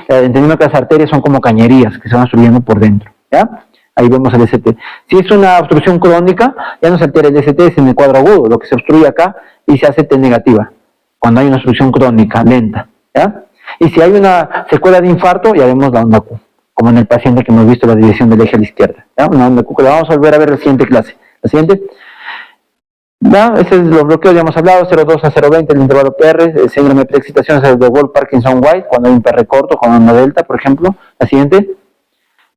Entendiendo que las arterias son como cañerías que se van obstruyendo por dentro, ¿ya? Ahí vemos el ST. Si es una obstrucción crónica, ya no se altera el ST, es en el cuadro agudo, lo que se obstruye acá y se hace T negativa, cuando hay una obstrucción crónica, lenta, ¿ya? Y si hay una secuela de infarto, ya vemos la onda Q, como en el paciente que hemos visto la división del eje a la izquierda, ¿ya? Una onda Q que la vamos a volver a ver en la siguiente clase. La siguiente, ¿ya? Ese es los bloqueos, ya hemos hablado, 0,2 a 0,20, el intervalo PR, el síndrome de preexcitación es el de Wolff-Parkinson-White, cuando hay un PR corto, con onda delta, por ejemplo. La siguiente,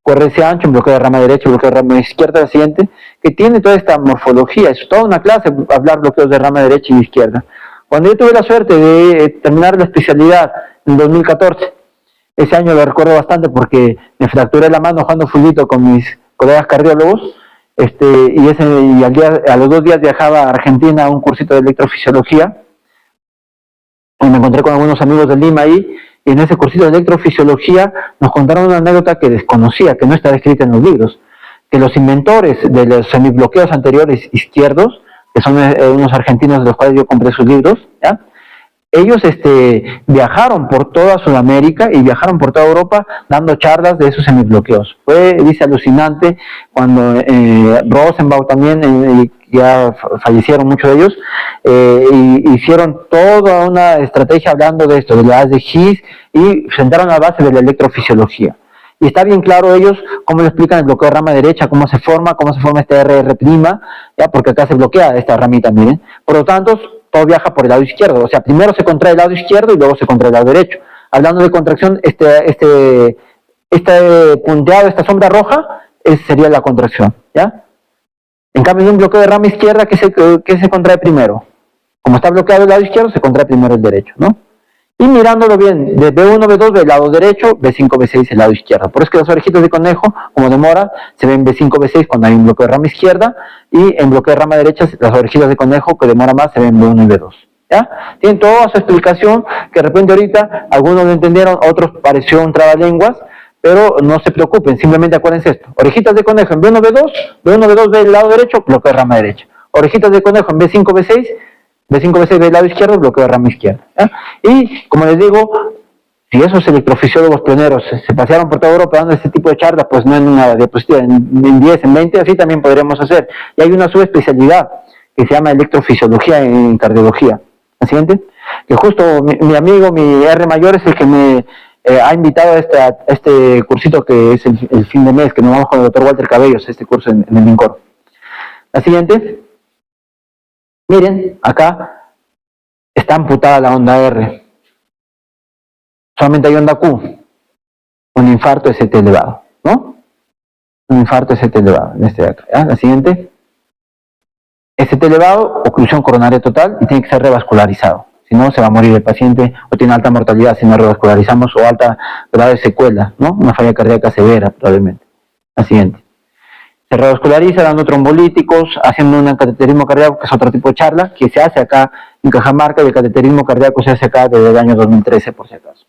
QRS ancho, un bloqueo de rama derecha, un bloqueo de rama izquierda. La siguiente, que tiene toda esta morfología, es toda una clase hablar bloqueos de rama derecha y izquierda. Cuando yo tuve la suerte de terminar la especialidad en 2014, ese año lo recuerdo bastante porque me fracturé la mano jugando fulbito con mis colegas cardiólogos, y a los 2 días viajaba a Argentina a un cursito de electrofisiología, y me encontré con algunos amigos de Lima ahí, y en ese cursito de electrofisiología nos contaron una anécdota que desconocía, que no está escrita en los libros, que los inventores de los semibloqueos anteriores izquierdos, que son unos argentinos de los cuales yo compré sus libros, ¿ya? Ellos viajaron por toda Sudamérica y viajaron por toda Europa dando charlas de esos semibloqueos. Fue, dice, alucinante cuando Rosenbaum también, ya fallecieron muchos de ellos, hicieron toda una estrategia hablando de esto, de las de Higgs, y sentaron la base de la electrofisiología. Y está bien claro ellos cómo lo explican el bloqueo de rama derecha, cómo se forma este RR', ¿ya? Porque acá se bloquea esta ramita, miren. Por lo tanto, todo viaja por el lado izquierdo, o sea, primero se contrae el lado izquierdo y luego se contrae el lado derecho. Hablando de contracción, este punteado, esta sombra roja, sería la contracción, ¿ya? En cambio, en un bloqueo de rama izquierda, ¿qué se contrae primero? Como está bloqueado el lado izquierdo, se contrae primero el derecho, ¿no? Y mirándolo bien, de B1, B2, del lado derecho, B5, B6, el lado izquierdo. Por eso es que las orejitas de conejo, como de mora, se ven B5, B6 cuando hay un bloqueo de rama izquierda, y en bloqueo de rama derecha, las orejitas de conejo, que demora más, se ven B1 y B2. ¿Ya? Tienen toda su explicación, que de repente ahorita algunos lo entendieron, otros pareció un trabalenguas, pero no se preocupen, simplemente acuérdense esto. Orejitas de conejo en B1, B2, B1, B2 ve el lado derecho, bloqueo de rama derecha. Orejitas de conejo en B5, B6, B5, B6 del lado izquierdo, bloqueo de rama izquierda. ¿Ya? Y, como les digo, si esos electrofisiólogos pioneros se pasearon por toda Europa dando este tipo de charlas, pues no en una diapositiva, en 10, en 20, así también podremos hacer. Y hay una subespecialidad que se llama electrofisiología en cardiología. ¿La siguiente? Que justo mi amigo, mi R mayor, es el que me ha invitado a este cursito que es el fin de mes, que nos vamos con el doctor Walter Cabellos, este curso en el INCOR. La siguiente. Miren, acá está amputada la onda R. Solamente hay onda Q. Un infarto ST elevado, ¿no? Un infarto ST elevado, en este de acá. ¿Ya? La siguiente. ST elevado, oclusión coronaria total y tiene que ser revascularizado. Si no, se va a morir el paciente o tiene alta mortalidad si no revascularizamos o alta grado de secuela, ¿no? Una falla cardíaca severa, probablemente. La siguiente. Se revasculariza dando trombolíticos, haciendo un cateterismo cardíaco, que es otro tipo de charla, que se hace acá en Cajamarca, y el cateterismo cardíaco se hace acá desde el año 2013, por si acaso.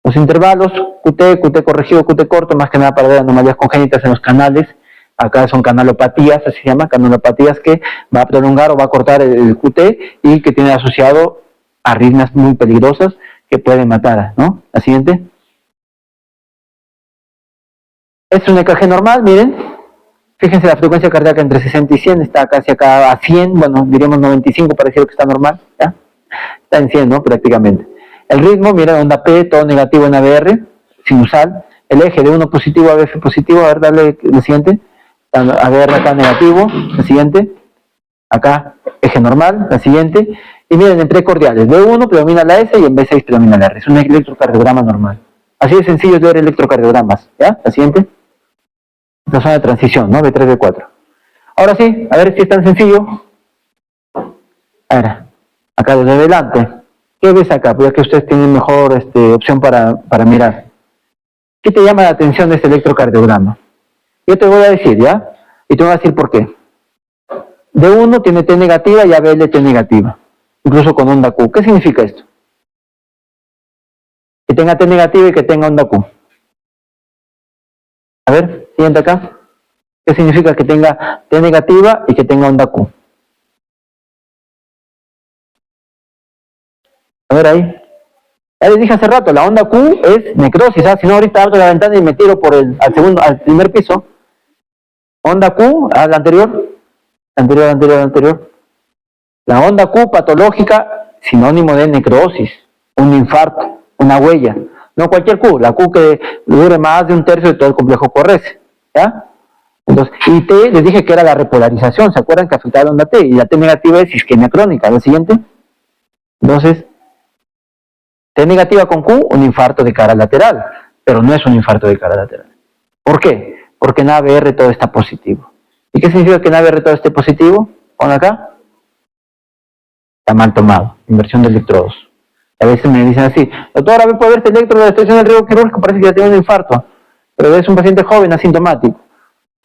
Los intervalos, QT corregido, QT corto, más que nada para ver anomalías congénitas en los canales. Acá son canalopatías, así se llama, canalopatías que va a prolongar o va a cortar el QT y que tiene asociado arritmias muy peligrosas que pueden matar, ¿no? La siguiente. Es un EKG normal, miren. Fíjense, la frecuencia cardíaca entre 60 y 100 está casi acá a 100, bueno, diríamos 95, parecido que está normal, ¿ya? Está en 100, ¿no? Prácticamente. El ritmo, miren, onda P, todo negativo en ABR, sinusal. El eje de 1 positivo a BF positivo, a ver, dale la siguiente. ABR acá negativo, la siguiente. Acá, eje normal, la siguiente. Y miren, en precordiales, B1 predomina la S y en B6 predomina la R. Es un electrocardiograma normal. Así de sencillo es leer electrocardiogramas, ¿ya? La siguiente. La zona de transición, ¿no? B3, B4. Ahora sí, a ver si es tan sencillo. A ver, acá desde adelante. ¿Qué ves acá? Pues ya que ustedes tienen mejor opción para mirar. ¿Qué te llama la atención de este electrocardiograma? Yo te voy a decir, ¿ya? Y te voy a decir por qué. D1 tiene T negativa y ABL T negativa. Incluso con onda Q. ¿Qué significa esto? Que tenga T negativa y que tenga onda Q. A ver, siguiente acá. ¿Qué significa que tenga T negativa y que tenga onda Q? A ver ahí. Ya les dije hace rato, la onda Q es necrosis, ¿sabes? Si no, ahorita abro la ventana y me tiro por al primer piso. Onda Q, al anterior. Anterior. La onda Q patológica, sinónimo de necrosis, un infarto, una huella. No cualquier Q, la Q que dure más de 1/3 de todo el complejo Correse, ¿ya? Entonces, y T, les dije que era la repolarización, ¿se acuerdan que afectaba la onda T? Y la T negativa es isquemia crónica, ¿la siguiente? Entonces, T negativa con Q, un infarto de cara lateral, pero no es un infarto de cara lateral. ¿Por qué? Porque en ABR todo está positivo. ¿Y qué significa que en ABR todo esté positivo? Pon acá. Está mal tomado, inversión de electrodos. A veces me dicen así, doctor, a ver, puede ver este electro de la estación del riesgo quirúrgico, parece que ya tiene un infarto, pero es un paciente joven, asintomático.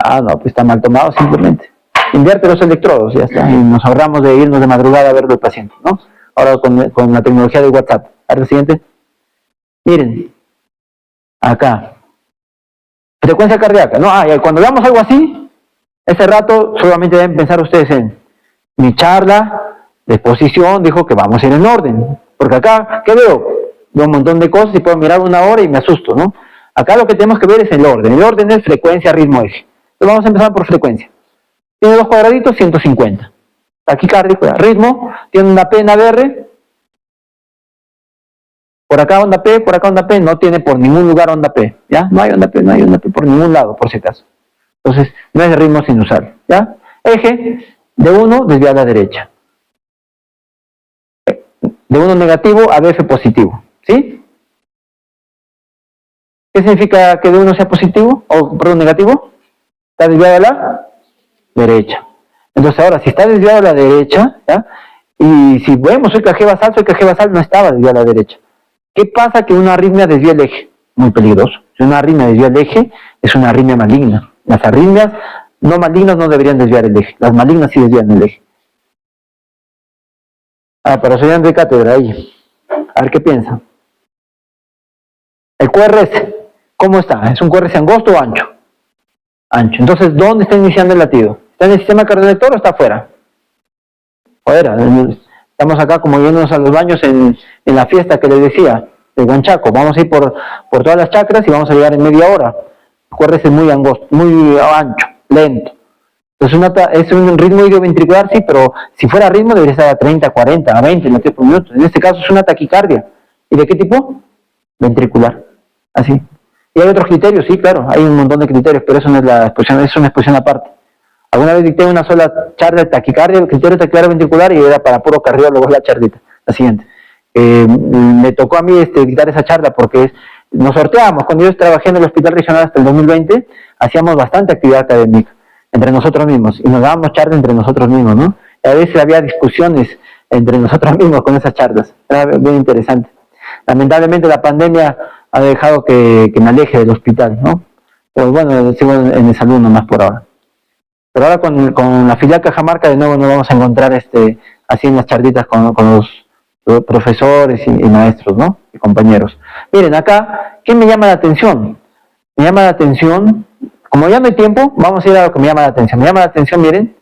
Ah, no, pues está mal tomado simplemente. Invierte los electrodos, ya está. Y nos ahorramos de irnos de madrugada a verlo al paciente, ¿no? Ahora con la tecnología de WhatsApp. Ahora el siguiente. Miren, acá. Frecuencia cardíaca, ¿no? Y cuando veamos algo así, ese rato solamente deben pensar ustedes en mi charla de exposición, dijo que vamos a ir en orden. Porque acá, ¿qué veo? Veo un montón de cosas y puedo mirar una hora y me asusto, ¿no? Acá lo que tenemos que ver es el orden. El orden es frecuencia, ritmo, eje. Entonces vamos a empezar por frecuencia. Tiene dos cuadraditos, 150. Taquicárdico, ritmo, tiene una P en ABR. Por acá onda P, por acá onda P, no tiene por ningún lugar onda P, ¿ya? No hay onda P por ningún lado, por si acaso. Entonces, no es ritmo sinusal, ¿ya? Eje, de 1 desvía a la derecha. De 1 negativo a BF positivo, ¿sí? ¿Qué significa que de 1 sea positivo, o perdón, negativo? Está desviado a la derecha. Entonces ahora, si está desviado a la derecha, ¿ya? Y si vemos el KG basal no estaba desviado a la derecha. ¿Qué pasa que una arritmia desvía el eje? Muy peligroso. Si una arritmia desvía el eje, es una arritmia maligna. Las arritmias no malignas no deberían desviar el eje. Las malignas sí desvían el eje. Para estudiantes de cátedra ahí. A ver qué piensa. El QRS, ¿cómo está? ¿Es un QRS angosto o ancho? Ancho. Entonces, ¿dónde está iniciando el latido? ¿Está en el sistema cardiolector o está afuera? Fuera. Estamos acá como yéndonos a los baños en la fiesta que les decía, de Huanchaco. Vamos a ir por todas las chacras y vamos a llegar en media hora. El QRS es muy angosto, muy ancho, lento. Entonces es un ritmo idioventricular, sí, pero si fuera ritmo debería estar a 30, 40, a 20 latidos por minuto. En este caso es una taquicardia. ¿Y de qué tipo? Ventricular. Así. ¿Y hay otros criterios? Sí, claro, hay un montón de criterios, pero eso no es la exposición, es una exposición aparte. Alguna vez dicté una sola charla de taquicardia, el criterio de taquicardia ventricular, y era para puro cardiólogo la charlita, la siguiente. Me tocó a mí dictar esa charla porque nos sorteábamos. Cuando yo trabajé en el hospital regional hasta el 2020, hacíamos bastante actividad académica entre nosotros mismos, y nos dábamos charlas entre nosotros mismos, ¿no? Y a veces había discusiones entre nosotros mismos con esas charlas, era bien interesante. Lamentablemente la pandemia ha dejado que me aleje del hospital, ¿no? Pues bueno, sigo en el salud nomás por ahora. Pero ahora con la filial Cajamarca de nuevo nos vamos a encontrar así en las charlitas con los profesores y maestros, ¿no? Y compañeros. Miren, acá, ¿qué me llama la atención? Me llama la atención, como ya no hay tiempo, vamos a ir a lo que me llama la atención. Me llama la atención, miren,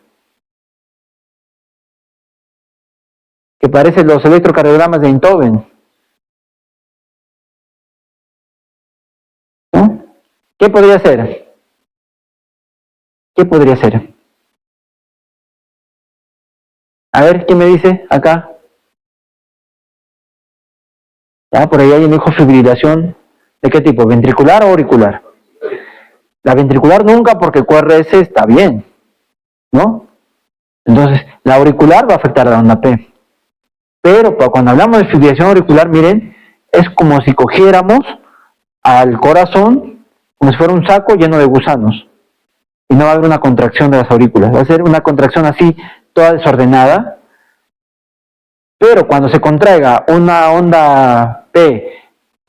que parecen los electrocardiogramas de Einthoven, ¿no? ¿Qué podría ser? ¿Qué podría ser? A ver, ¿qué me dice acá? Ya, por ahí alguien dijo fibrilación. ¿De qué tipo? ¿Ventricular o auricular? La ventricular nunca, porque el QRS está bien, ¿no? Entonces, la auricular va a afectar a la onda P. Pero cuando hablamos de fibrilación auricular, miren, es como si cogiéramos al corazón como si fuera un saco lleno de gusanos. Y no va a haber una contracción de las aurículas. Va a ser una contracción así, toda desordenada. Pero cuando se contraiga una onda P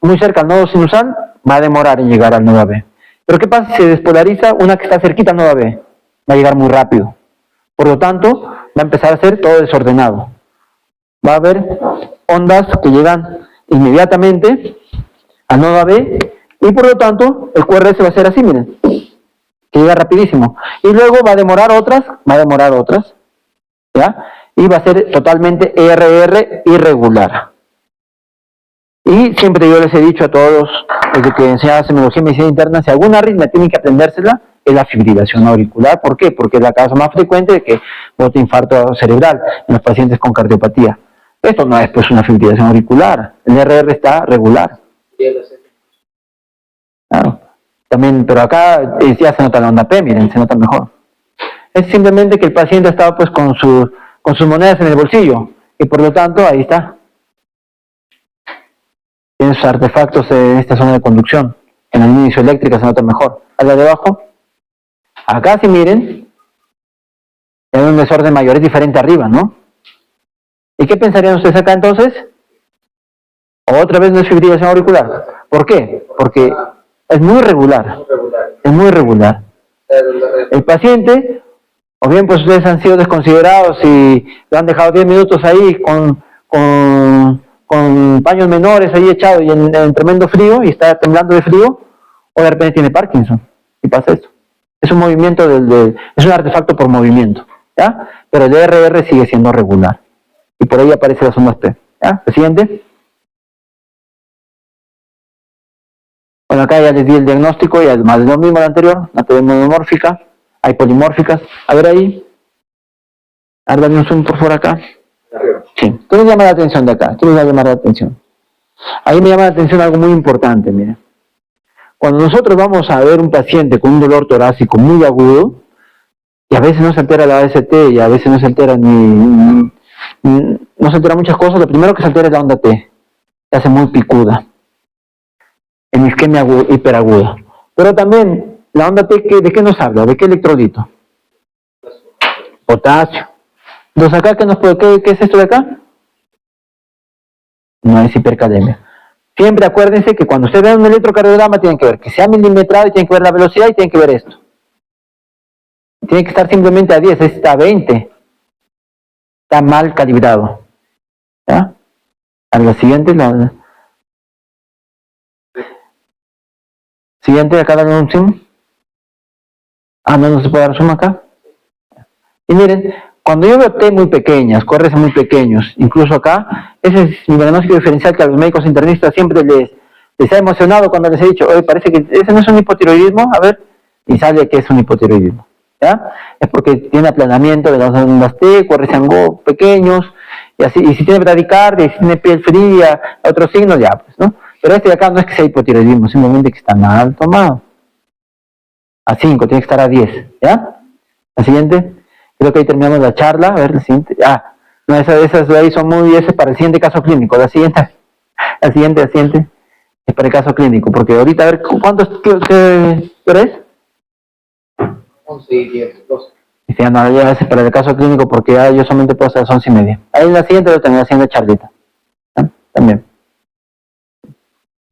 muy cerca al nodo sinusal, va a demorar en llegar al nodo B. Pero ¿qué pasa si se despolariza una que está cerquita al nodo B? Va a llegar muy rápido. Por lo tanto, va a empezar a ser todo desordenado. Va a haber ondas que llegan inmediatamente al nodo B y por lo tanto el QRS va a ser así, miren, que llega rapidísimo. Y luego va a demorar otras, ¿ya? Y va a ser totalmente RR irregular. Y siempre yo les he dicho a todos, desde que enseñaba semiología y medicina interna, si alguna arritmia tienen que aprendérsela, es la fibrilación auricular. ¿Por qué? Porque es la causa más frecuente de que bote infarto cerebral en los pacientes con cardiopatía. Esto no es pues una fibrilación auricular, el RR está regular. Claro. También, pero acá ya se nota la onda P, miren, se nota mejor. Es simplemente que el paciente estaba pues con sus monedas en el bolsillo, y por lo tanto, ahí está. Tiene sus artefactos en esta zona de conducción. En la línea isoeléctrica se nota mejor. A la de abajo. Acá si miren, hay un desorden mayor, es diferente arriba, ¿no? ¿Y qué pensarían ustedes acá entonces? Otra vez no es fibrilación auricular. ¿Por qué? Porque es muy regular. Es muy regular. El paciente, o bien pues ustedes han sido desconsiderados y lo han dejado 10 minutos ahí con paños menores ahí echados y en tremendo frío y está temblando de frío, o de repente tiene Parkinson y pasa esto. Es un movimiento es un artefacto por movimiento, ¿ya? Pero el RR sigue siendo regular y por ahí aparece las ondas P, ¿ya? ¿El siguiente? Bueno, acá ya les di el diagnóstico, ya es más de lo mismo al anterior, la TV monomórfica, hay polimórficas. A ver ahí. A ver, dame un zoom por fuera acá. Sí. ¿Qué les llama la atención de acá? ¿Qué les va a llamar la atención? Ahí me llama la atención algo muy importante, miren. Cuando nosotros vamos a ver un paciente con un dolor torácico muy agudo, y a veces no se altera la AST, y a veces no se altera no se altera muchas cosas, lo primero que se altera es la onda T. Se hace muy picuda. En isquemia hiperaguda. Pero también, la onda T, ¿de qué nos habla? ¿De qué electrolito? Potasio. Entonces acá, ¿qué es esto de acá? No es hipercalemia. Siempre acuérdense que cuando ustedes ven un electrocardiograma tienen que ver que sea milimetrado y tienen que ver la velocidad y tienen que ver esto. Tiene que estar simplemente a 10, está a 20. Está mal calibrado. ¿Ya? A la siguiente, siguiente, acá dale un zoom. Ah, no se puede dar zoom acá. Y miren, cuando yo veo T muy pequeñas, corres muy pequeños, incluso acá, ese es mi diagnóstico diferencial que a los médicos internistas siempre les ha emocionado cuando les he dicho, oye, parece que ese no es un hipotiroidismo, a ver, y sale que es un hipotiroidismo, ¿ya? Es porque tiene aplanamiento de las ondas T, corres pequeños, y así, y si tiene bradicardia, y si tiene piel fría, otros signos, ya, pues, ¿no? Pero este de acá no es que sea hipotiroidismo, simplemente que está mal tomado. A 5, tiene que estar a 10, ¿ya? La siguiente. Creo que ahí terminamos la charla. A ver, la siguiente. Ah, no, esas de ahí son muy... Ese para el siguiente caso clínico. La siguiente. Es para el caso clínico. Porque ahorita, a ver, ¿cuántos? ¿Qué hora es? 11 y 10, 12. Y si ya no, ya ese para el caso clínico porque ya yo solamente puedo hacer las 11:30. Ahí en la siguiente lo tengo haciendo charlita. ¿Ah? También.